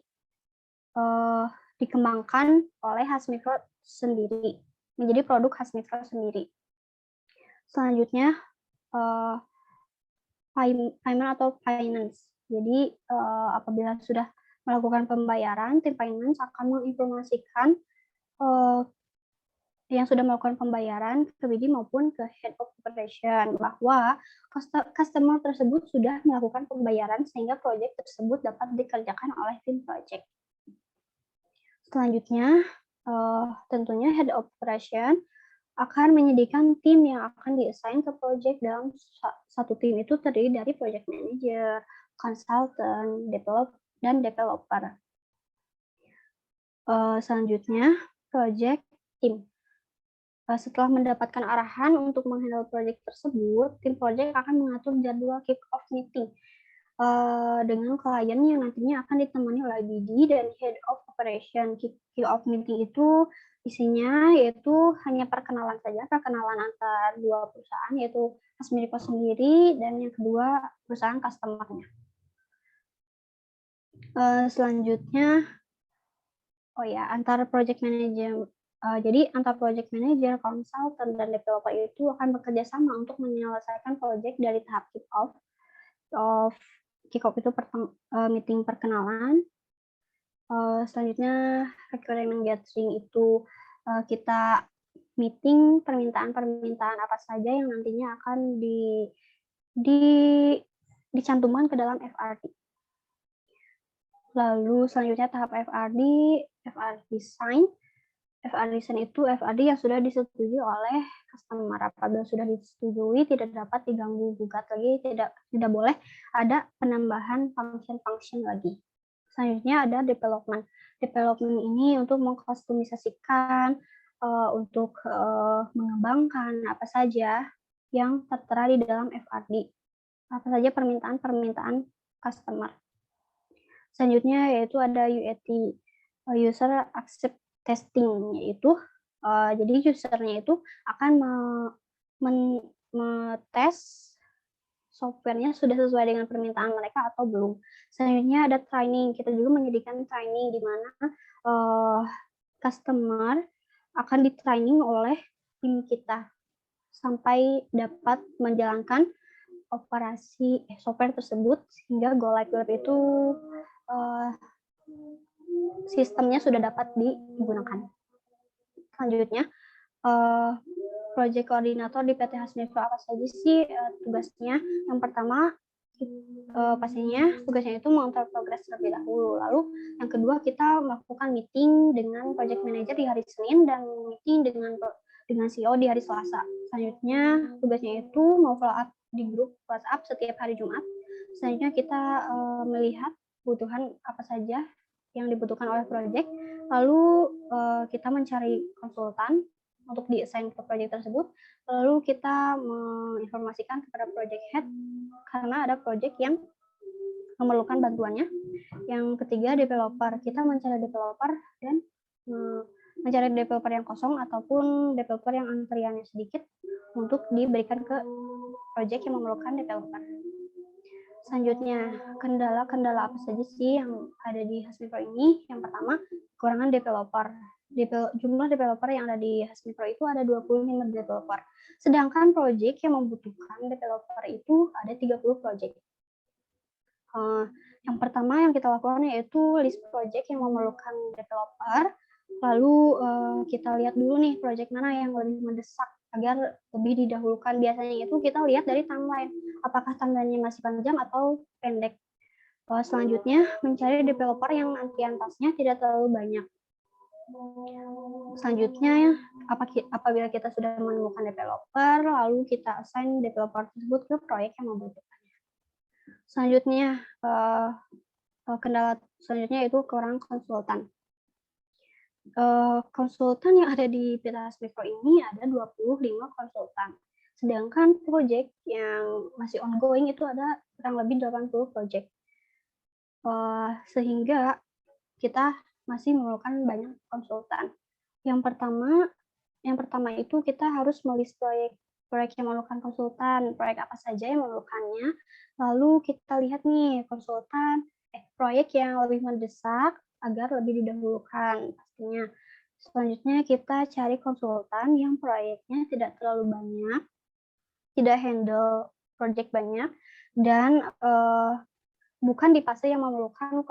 dikembangkan oleh Hasmikro sendiri, menjadi produk Hasmikro sendiri. Selanjutnya payment atau finance. Jadi apabila sudah melakukan pembayaran, tim finance akan menginformasikan yang sudah melakukan pembayaran ke BD maupun ke head of operation bahwa customer tersebut sudah melakukan pembayaran sehingga proyek tersebut dapat dikerjakan oleh tim project. Selanjutnya, tentunya head of operation akan menyediakan tim yang akan di-assign ke project. Dalam satu tim itu terdiri dari project manager, consultant, dan developer. Selanjutnya, project team. Setelah mendapatkan arahan untuk menghandle proyek tersebut, tim proyek akan mengatur jadwal kick-off meeting dengan klien yang nantinya akan ditemani oleh BD dan Head of Operation. Kick-off meeting itu isinya yaitu hanya perkenalan saja, perkenalan antar dua perusahaan, yaitu Hasmiko sendiri dan yang kedua perusahaan customer-nya. Selanjutnya, antar project manager. Jadi antar project manager, konsultan, dan developer itu akan bekerja sama untuk menyelesaikan project dari tahap kick-off. Kick-off itu meeting perkenalan. Selanjutnya requirement gathering itu kita meeting permintaan apa saja yang nantinya akan dicantumkan ke dalam FRD. Lalu selanjutnya tahap FRD sign. FRD sign itu FRD yang sudah disetujui oleh customer. Apabila sudah disetujui, tidak dapat diganggu gugat lagi, tidak boleh ada penambahan function lagi. Selanjutnya ada development. Development ini untuk mengkustomisasikan, untuk mengembangkan apa saja yang tertera di dalam FRD. Apa saja permintaan customer. Selanjutnya yaitu ada UAT, user accept testing, yaitu jadi usernya itu akan metes softwarenya sudah sesuai dengan permintaan mereka atau belum. Selanjutnya ada training. Kita juga menyediakan training di mana customer akan di-training oleh tim kita sampai dapat menjalankan operasi software tersebut sehingga go live itu sistemnya sudah dapat digunakan. Selanjutnya, project koordinator di PT Hasmiko apa saja sih tugasnya? Yang pertama, pastinya tugasnya itu mengontrol progres terlebih dahulu. Lalu yang kedua, kita melakukan meeting dengan project manager di hari Senin dan meeting dengan CEO di hari Selasa. Selanjutnya, tugasnya itu mau follow up di grup WhatsApp setiap hari Jumat. Selanjutnya kita melihat kebutuhan apa saja yang dibutuhkan oleh project. Lalu kita mencari konsultan untuk di-assign ke project tersebut. Lalu kita menginformasikan kepada project head karena ada project yang memerlukan bantuannya. Yang ketiga, developer. Kita mencari developer dan mencari developer yang kosong ataupun developer yang antriannya sedikit untuk diberikan ke project yang memerlukan developer. Selanjutnya, kendala-kendala apa saja sih yang ada di Hasmiko ini? Yang pertama, kekurangan developer. Jumlah developer yang ada di Hasmiko itu ada 25 developer. Sedangkan project yang membutuhkan developer itu ada 30 project. Yang pertama yang kita lakukan yaitu list project yang memerlukan developer. Lalu kita lihat dulu nih project mana yang lebih mendesak agar lebih didahulukan. Biasanya itu kita lihat dari timeline, apakah timeline-nya masih panjang atau pendek. Selanjutnya mencari developer yang antrian tasnya tidak terlalu banyak. Selanjutnya apabila kita sudah menemukan developer, lalu kita assign developer tersebut ke proyek yang membutuhkannya. Selanjutnya kendala selanjutnya itu kekurangan konsultan. Konsultan yang ada di PT Hasmiko ini ada 25 konsultan. Sedangkan project yang masih ongoing itu ada kurang lebih 80 project. Sehingga kita masih memerlukan banyak konsultan. Yang pertama itu kita harus melis proyek yang memerlukan konsultan, proyek apa saja yang memerlukannya. Lalu kita lihat nih proyek yang lebih mendesak agar lebih didahulukan pastinya. Selanjutnya kita cari konsultan yang proyeknya tidak terlalu banyak, tidak handle project banyak, dan bukan di fase yang memerlukan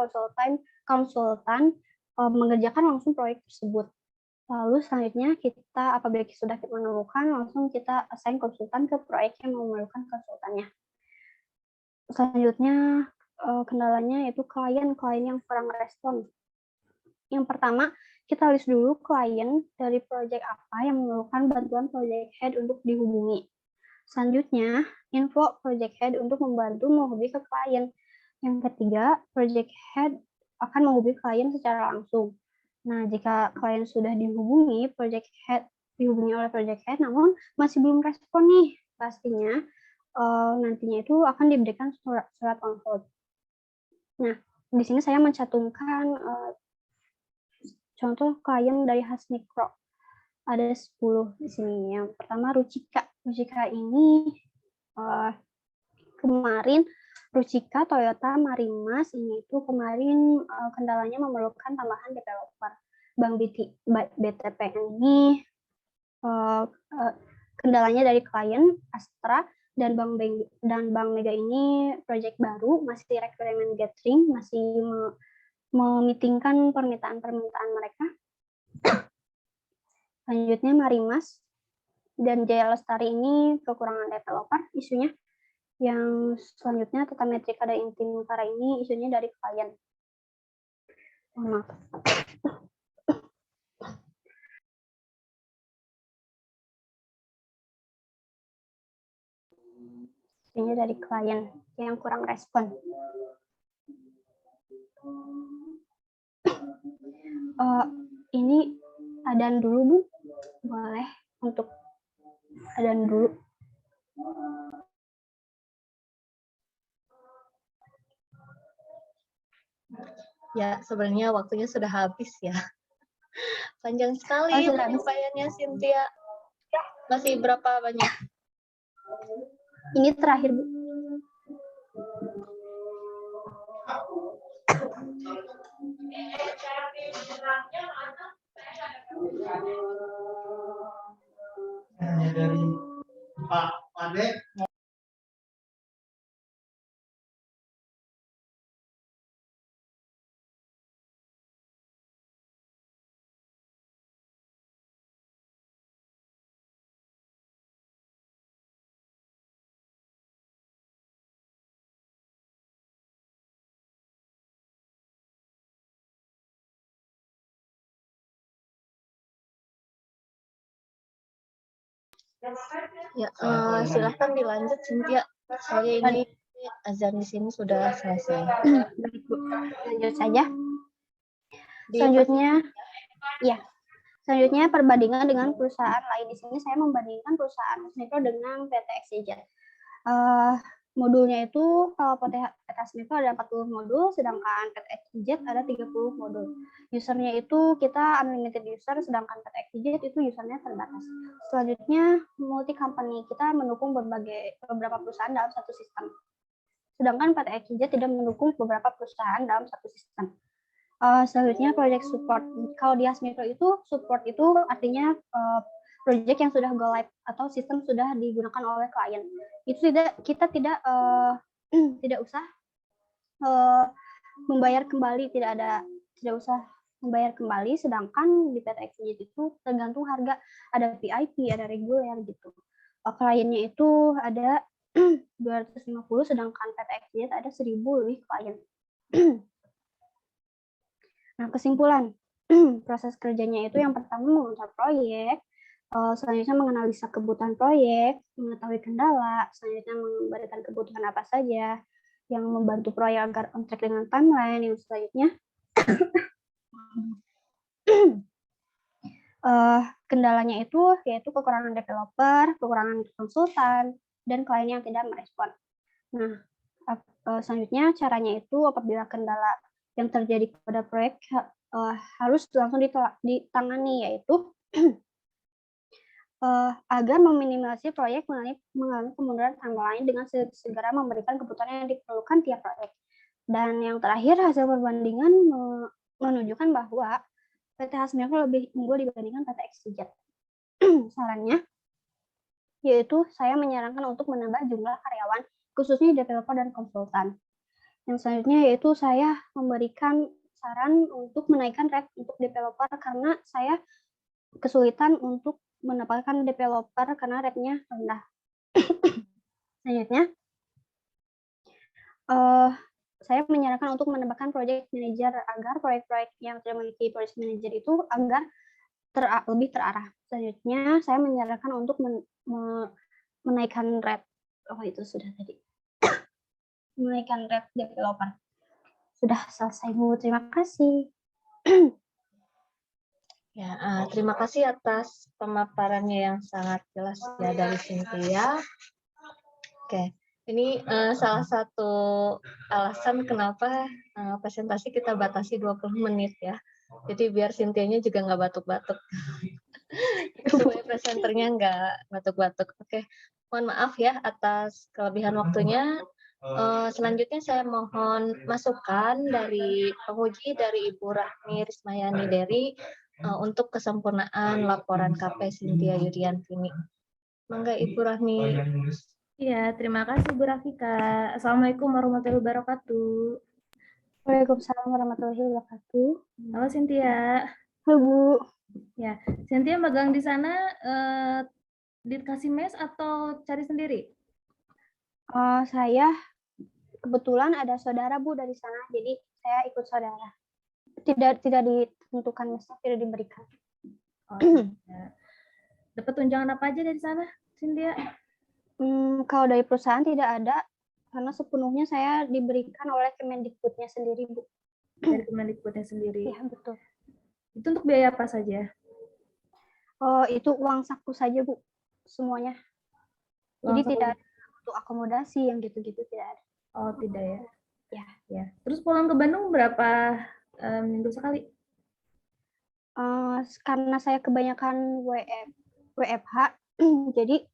konsultan mengerjakan langsung proyek tersebut. Lalu selanjutnya apabila sudah menemukan, langsung kita assign konsultan ke proyek yang memerlukan konsultannya. Selanjutnya kendalanya yaitu klien yang kurang respon. Yang pertama, kita list dulu klien dari project apa yang memerlukan bantuan project head untuk dihubungi. Selanjutnya, info project head untuk membantu menghubungi ke klien. Yang ketiga, project head akan menghubungi klien secara langsung. Nah, jika klien sudah dihubungi, project head dihubungi oleh project head, namun masih belum respon nih, pastinya nantinya itu akan diberikan surat on hold. Nah, di sini saya mencantumkan contoh klien dari Has Mikro. Ada 10 di sini. Yang pertama Rucika. Rucika ini kemarin Rucika Toyota Marimas ini itu kemarin kendalanya memerlukan tambahan developer. Bank BTP ini kendalanya dari klien Astra dan Bank Mega ini proyek baru, masih requirement gathering, masih memitingkan permintaan mereka. Selanjutnya Marimas dan Jaya Lestari ini kekurangan developer isunya. Yang selanjutnya Tata Metrika dan Intimkara ini isunya dari klien. Mohon maaf. Isunya dari klien yang kurang respon. Ini adan dulu, Bu. Boleh untuk adan dulu. Ya, sebenarnya waktunya sudah habis ya. Panjang sekali penyampaiannya, Cynthia. Masih berapa banyak? Ini terakhir, Bu. Dari Pak Ade. Ya, silahkan dilanjut, Cynthia. Saya ini azan di sini sudah selesai. Baik, Bu. Lanjut saja. Selanjutnya, ya. Selanjutnya perbandingan dengan perusahaan lain. Di sini saya membandingkan perusahaan Mikro dengan PT XYZ. Modulnya itu kalau PT Mikro ada 40 modul, sedangkan PT XYZ ada 30 modul. Usernya itu kita unlimited user, sedangkan PT XYZ itu usernya terbatas. Selanjutnya multi company, kita mendukung beberapa perusahaan dalam satu sistem. Sedangkan PT XYZ tidak mendukung beberapa perusahaan dalam satu sistem. Selanjutnya project support. Kalau di Hasmikro itu support itu artinya project yang sudah go live atau sistem sudah digunakan oleh klien. Itu kita tidak tidak usah membayar kembali, tidak usah membayar kembali. Sedangkan di PT XYZ itu tergantung harga, ada VIP, ada reguler gitu. Kliennya itu ada 250, sedangkan PT XYZ ada 1000 lebih klien. Nah, kesimpulan proses kerjanya itu yang pertama mengontrol proyek, selanjutnya menganalisa kebutuhan proyek, mengetahui kendala, selanjutnya memberikan kebutuhan apa saja yang membantu proyek agar on track dengan timeline, yang selanjutnya kendalanya itu yaitu kekurangan developer, kekurangan konsultan, dan klien yang tidak merespon. Nah, selanjutnya caranya itu apabila kendala yang terjadi pada proyek harus langsung ditangani, yaitu agar meminimalisir proyek mengalami kemunduran timeline dengan segera memberikan kebutuhan yang diperlukan tiap proyek. Dan yang terakhir, hasil perbandingan menunjukkan bahwa PT Hasmikro lebih unggul dibandingkan PT XYZ. Sarannya, yaitu saya menyarankan untuk menambah jumlah karyawan, khususnya developer dan konsultan. Yang selanjutnya yaitu saya memberikan saran untuk menaikkan rate untuk developer karena saya kesulitan untuk mendapatkan developer karena rate-nya rendah. Selanjutnya, saya menyarankan untuk menambahkan project manager agar proyek-proyek yang tidak memiliki project manager itu agar lebih terarah. Selanjutnya, saya menyarankan untuk menaikkan rate. Oh, itu sudah tadi. Menaikkan rate developer. Sudah selesai, Bu. Terima kasih. Ya, terima kasih atas pemaparannya yang sangat jelas ya dari Cynthia. Oke, ini salah satu alasan kenapa presentasi kita batasi 20 menit ya. Jadi biar Cynthia-nya juga nggak batuk-batuk. Supaya presenternya nggak batuk-batuk. Oke, mohon maaf ya atas kelebihan waktunya. Selanjutnya saya mohon masukan dari penguji dari Ibu Rahmi Rismayani Dery untuk kesempurnaan laporan KP Cynthia Yudiantini. Mangga Ibu Rahmi. Iya, terima kasih Bu Rafika. Assalamualaikum warahmatullahi wabarakatuh. Waalaikumsalam warahmatullahi wabarakatuh. Halo Cynthia. Halo Bu. Ya, Cynthia magang di sana dikasih mes atau cari sendiri? Saya kebetulan ada saudara Bu dari sana, jadi saya ikut saudara. Tidak ditentukan mesnya, tidak diberikan. Oh, ya. Dapat tunjangan apa aja dari sana, Cynthia? Kalau dari perusahaan tidak ada, karena sepenuhnya saya diberikan oleh Kemendikbudnya sendiri, Bu. Dari Kemendikbudnya sendiri. Iya, betul. Itu untuk biaya apa saja? Itu uang saku saja, Bu. Semuanya. Jadi tidak ada untuk akomodasi yang gitu-gitu tidak ada. Oh, tidak ya? Ya. Ya. Terus pulang ke Bandung berapa minggu sekali? Karena saya kebanyakan WFH, jadi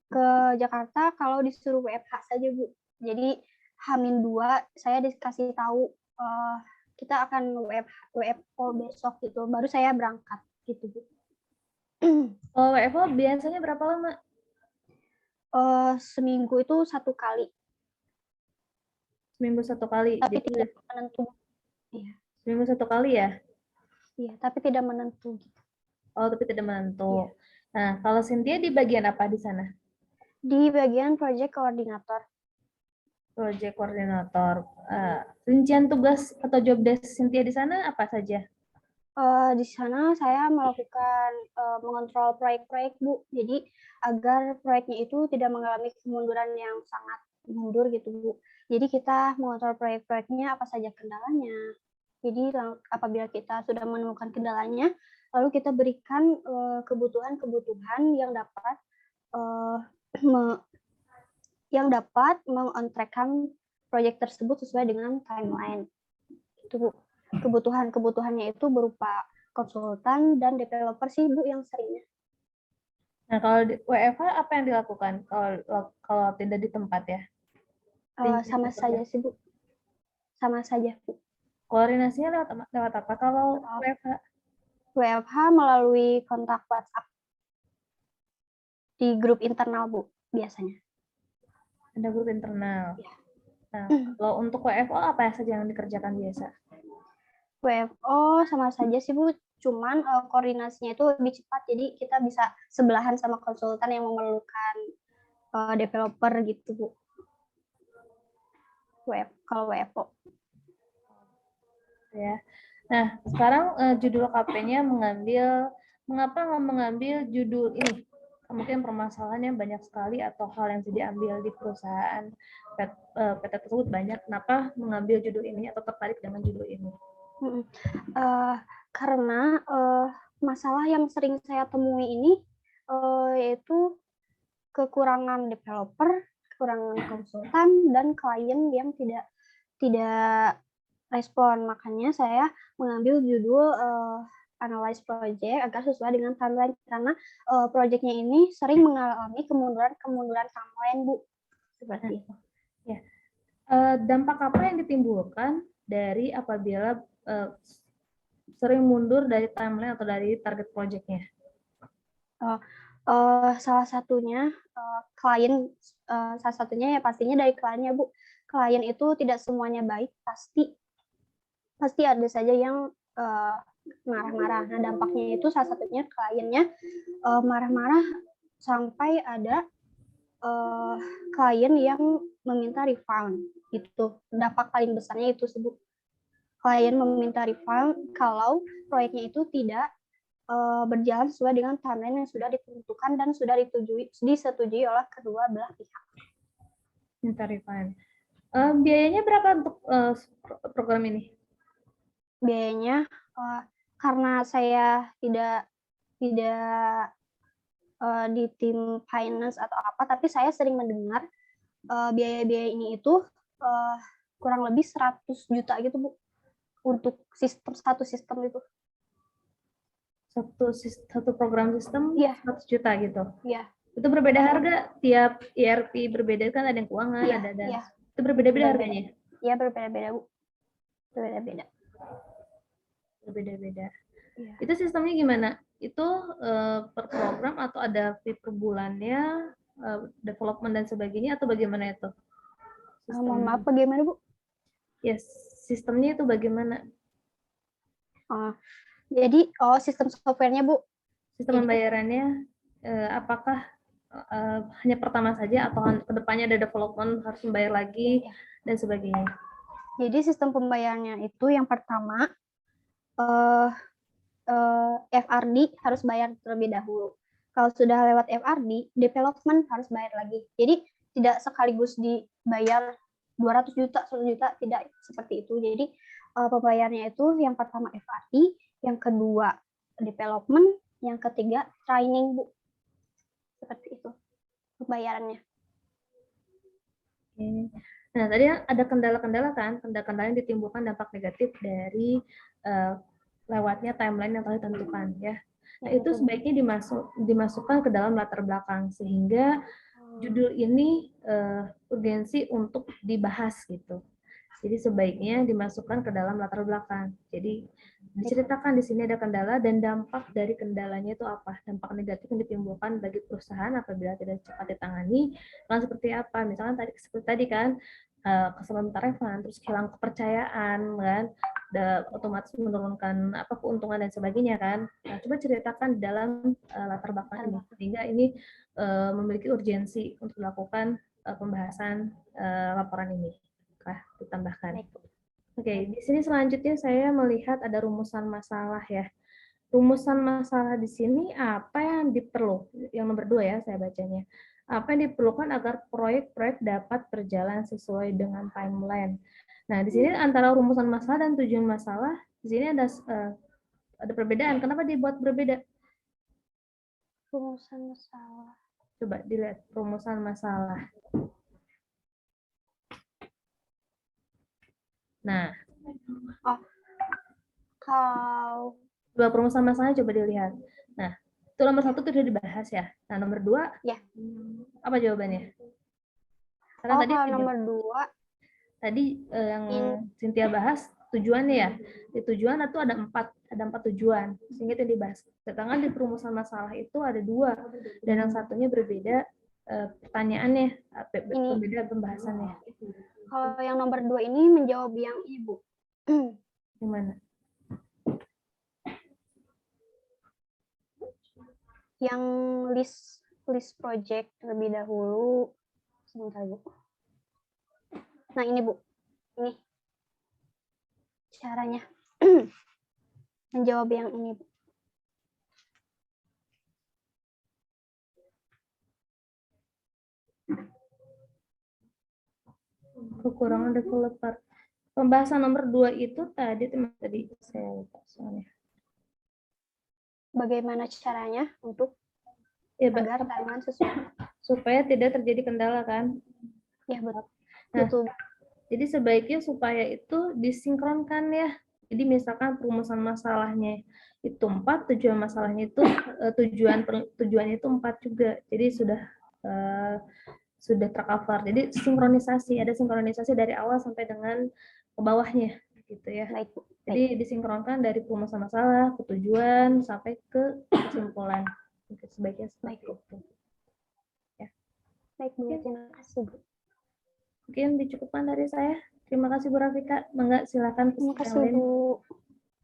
ke Jakarta kalau disuruh WFH saja, Bu. Jadi H-2 saya dikasih tahu kita akan WFO besok gitu, baru saya berangkat gitu, Bu. Oh, WFO biasanya berapa lama? Seminggu itu 1 kali. Seminggu 1 kali. Tapi Jadi tidak menentu. Iya. seminggu 1 kali ya? Iya, tapi tidak menentu gitu. Oh, tapi tidak menentu. Iya. Nah, kalau Cynthia di bagian apa di sana? Di bagian project koordinator. Project koordinator. Rincian tugas atau job desk Cynthia di sana apa saja? Di sana saya melakukan mengontrol proyek-proyek, Bu. Jadi agar proyeknya itu tidak mengalami kemunduran yang sangat mundur gitu, Bu. Jadi kita mengontrol proyek-proyeknya apa saja kendalanya. Jadi apabila kita sudah menemukan kendalanya, lalu kita berikan kebutuhan-kebutuhan yang dapat meng-on-track-kan proyek tersebut sesuai dengan timeline. Itu, Bu. Kebutuhannya itu berupa konsultan dan developer sih, Bu, yang seringnya. Nah, kalau di WFH apa yang dilakukan kalau tidak di tempat ya? Sama saja sih, Bu. Sama saja, Bu. Koordinasinya lewat apa kalau WFH? WFH melalui kontak WhatsApp di grup internal, Bu, biasanya. Ada grup internal. Ya. Nah, kalau untuk WFO apa saja yang dikerjakan biasa? WFO sama saja sih, Bu. Cuman koordinasinya itu lebih cepat, jadi kita bisa sebelahan sama konsultan yang memerlukan developer gitu, Bu. Kalau WFO. Ya. Nah, sekarang judul KP-nya mengapa mengambil judul ini? Mungkin permasalahannya banyak sekali atau hal yang bisa diambil di perusahaan PT tersebut banyak. Kenapa mengambil judul ini atau tertarik dengan judul ini? Karena masalah yang sering saya temui ini yaitu kekurangan developer, kekurangan konsultan, dan klien yang tidak respon. Makanya saya mengambil judul Analyze Project agar sesuai dengan timeline, karena projectnya ini sering mengalami kemunduran timeline, Bu. Seperti itu. Ya. Dampak apa yang ditimbulkan dari apabila sering mundur dari timeline atau dari target projectnya? Salah satunya salah satunya ya pastinya dari kliennya, Bu. Klien itu tidak semuanya baik, pasti ada saja yang marah-marah. Nah, dampaknya itu salah satunya kliennya marah-marah sampai ada klien yang meminta refund. Itu dampak paling besarnya itu, Bu. Klien meminta refund kalau proyeknya itu tidak berjalan sesuai dengan timeline yang sudah ditentukan dan sudah disetujui oleh kedua belah pihak. Minta refund. Biayanya berapa untuk program ini? Biayanya karena saya tidak di tim finance atau apa, tapi saya sering mendengar biaya-biaya ini itu kurang lebih 100 juta gitu, Bu, untuk satu sistem itu. Satu program sistem Iya. 100 juta gitu. Iya. Itu berbeda harga tiap ERP, berbeda kan, ada yang keuangan, Iya, ada iya. itu berbeda-beda Berbeda. harganya. Iya, berbeda-beda, Bu. Berbeda-beda. Berbeda-beda. Iya. Itu sistemnya gimana? Itu per program atau ada fee per bulannya, development dan sebagainya, atau bagaimana itu? Mohon maaf, bagaimana, Bu? Yes, sistemnya itu bagaimana? Jadi, sistem softwarenya, Bu. Sistem pembayarannya apakah hanya pertama saja atau kedepannya ada development harus membayar lagi dan sebagainya? Jadi sistem pembayarannya itu yang pertama FRD harus bayar terlebih dahulu. Kalau sudah lewat FRD, development harus bayar lagi. Jadi tidak sekaligus dibayar 200 juta, 100 juta, tidak seperti itu. Jadi pembayarannya itu yang pertama FRD, yang kedua development, yang ketiga training, Bu. Seperti itu pembayarannya. Oke. Nah, tadi ada kendala-kendala kan, kendala-kendala yang ditimbulkan dampak negatif dari lewatnya timeline yang telah ditentukan ya. Nah, itu sebaiknya dimasukkan ke dalam latar belakang sehingga judul ini urgensi untuk dibahas gitu. Jadi sebaiknya dimasukkan ke dalam latar belakang. Jadi diceritakan di sini ada kendala dan dampak dari kendalanya itu apa? Dampak negatif yang ditimbulkan bagi perusahaan apabila tidak cepat ditangani, kan seperti apa? Misalkan seperti tadi kan, kesulitan refund, terus hilang kepercayaan kan, otomatis menurunkan keuntungan dan sebagainya kan. Nah, coba ceritakan di dalam latar belakang ini sehingga ini memiliki urgensi untuk dilakukan pembahasan laporan ini. Ditambahkan. Oke, di sini selanjutnya saya melihat ada rumusan masalah ya. Rumusan masalah di sini apa yang diperlukan? Yang nomor 2 ya saya bacanya. Apa yang diperlukan agar proyek-proyek dapat berjalan sesuai dengan timeline. Nah, di sini antara rumusan masalah dan tujuan masalah, di sini ada perbedaan. Kenapa dibuat berbeda? Rumusan masalah. Coba dilihat rumusan masalah. Nah, kalau dua perumusan masalahnya coba dilihat. Nah, itu nomor 1 itu sudah dibahas ya. Nah, nomor 2, ya. Apa jawabannya? Karena tadi nomor 2 tadi yang Cynthia bahas tujuannya ya. Di tujuan itu ada 4 tujuan. Sehingga itu dibahas. Sedangkan di perumusan masalah itu ada 2 dan yang satunya berbeda pertanyaannya, berbeda pembahasannya. Kalau yang nomor 2 ini menjawab yang Ibu. Gimana? Yang list project terlebih dahulu. Sebentar, Bu. Nah, ini, Bu. Ini caranya. Menjawab yang ini, Bu. Kekurangan developer. Pembahasan nomor 2 itu tadi saya lupa soalnya. Bagaimana caranya untuk agar timeline sesuai? Supaya tidak terjadi kendala kan? Ya, betul. Nah, betul. Jadi sebaiknya supaya itu disinkronkan ya. Jadi misalkan perumusan masalahnya itu 4, tujuan masalahnya itu tujuannya itu 4 juga. Jadi sudah tercover. Jadi ada sinkronisasi dari awal sampai dengan ke bawahnya gitu ya. Baik. Jadi disinkronkan dari perumusan masalah ke tujuan sampai ke kesimpulan. Sebaiknya seperti itu. Ya. Baik, Bu. Terima kasih, Bu. Mungkin dicukupkan dari saya. Terima kasih Bu Rafika. Mangga silakan. Terima kasih, Bu.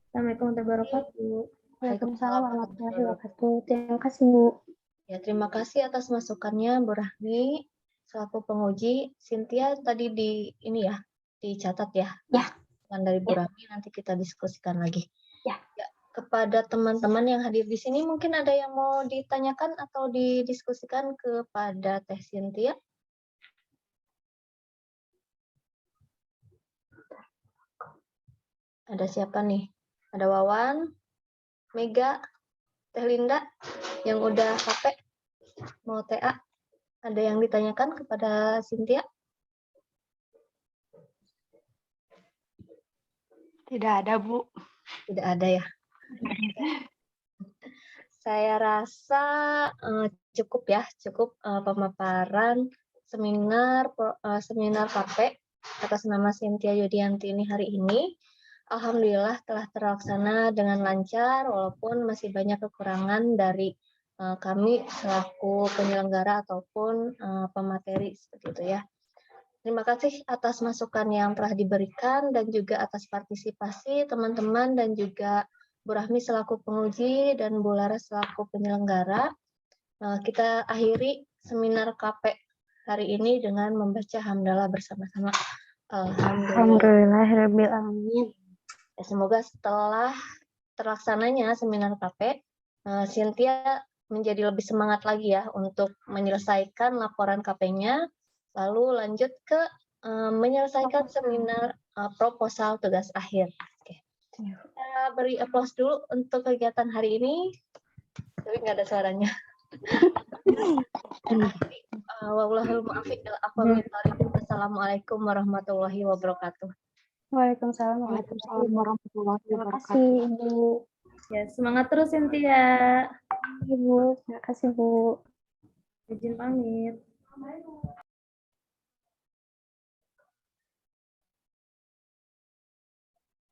Assalamualaikum warahmatullahi wabarakatuh. Waalaikumsalam warahmatullahi wabarakatuh. Terima kasih, Bu. Ya, terima kasih atas masukannya Bu Rahmi selaku penguji. Cynthia tadi dicatat ya. Ya. Dan dari Bu Rahmi nanti kita diskusikan lagi. Ya. Kepada teman-teman yang hadir di sini mungkin ada yang mau ditanyakan atau didiskusikan kepada Teh Cynthia? Ada siapa nih? Ada Wawan? Mega, Teh Linda yang udah KP mau TA. Ada yang ditanyakan kepada Cynthia? Tidak ada, Bu. Tidak ada ya. Saya rasa cukup ya, cukup pemaparan seminar KP atas nama Cynthia Yudianti ini hari ini. Alhamdulillah telah terlaksana dengan lancar, walaupun masih banyak kekurangan dari kami selaku penyelenggara ataupun pemateri seperti itu ya. Terima kasih atas masukan yang telah diberikan dan juga atas partisipasi teman-teman dan juga Bu Rahmi selaku penguji dan Bu Lara selaku penyelenggara. Kita akhiri seminar KP hari ini dengan membaca hamdalah bersama-sama. Alhamdulillah. Alhamdulillahirabbil alamin. Semoga setelah terlaksananya seminar KP, Cynthia menjadi lebih semangat lagi ya untuk menyelesaikan laporan KP-nya, lalu lanjut ke menyelesaikan seminar proposal tugas akhir. Oke. Kita beri applause dulu untuk kegiatan hari ini, tapi nggak ada suaranya. Assalamualaikum warahmatullahi wabarakatuh. Waalaikumsalam warahmatullahi Terima kasih, Ibu. Ya, semangat terus Cynthia. Ibu, terima kasih, Bu. Izin pamit.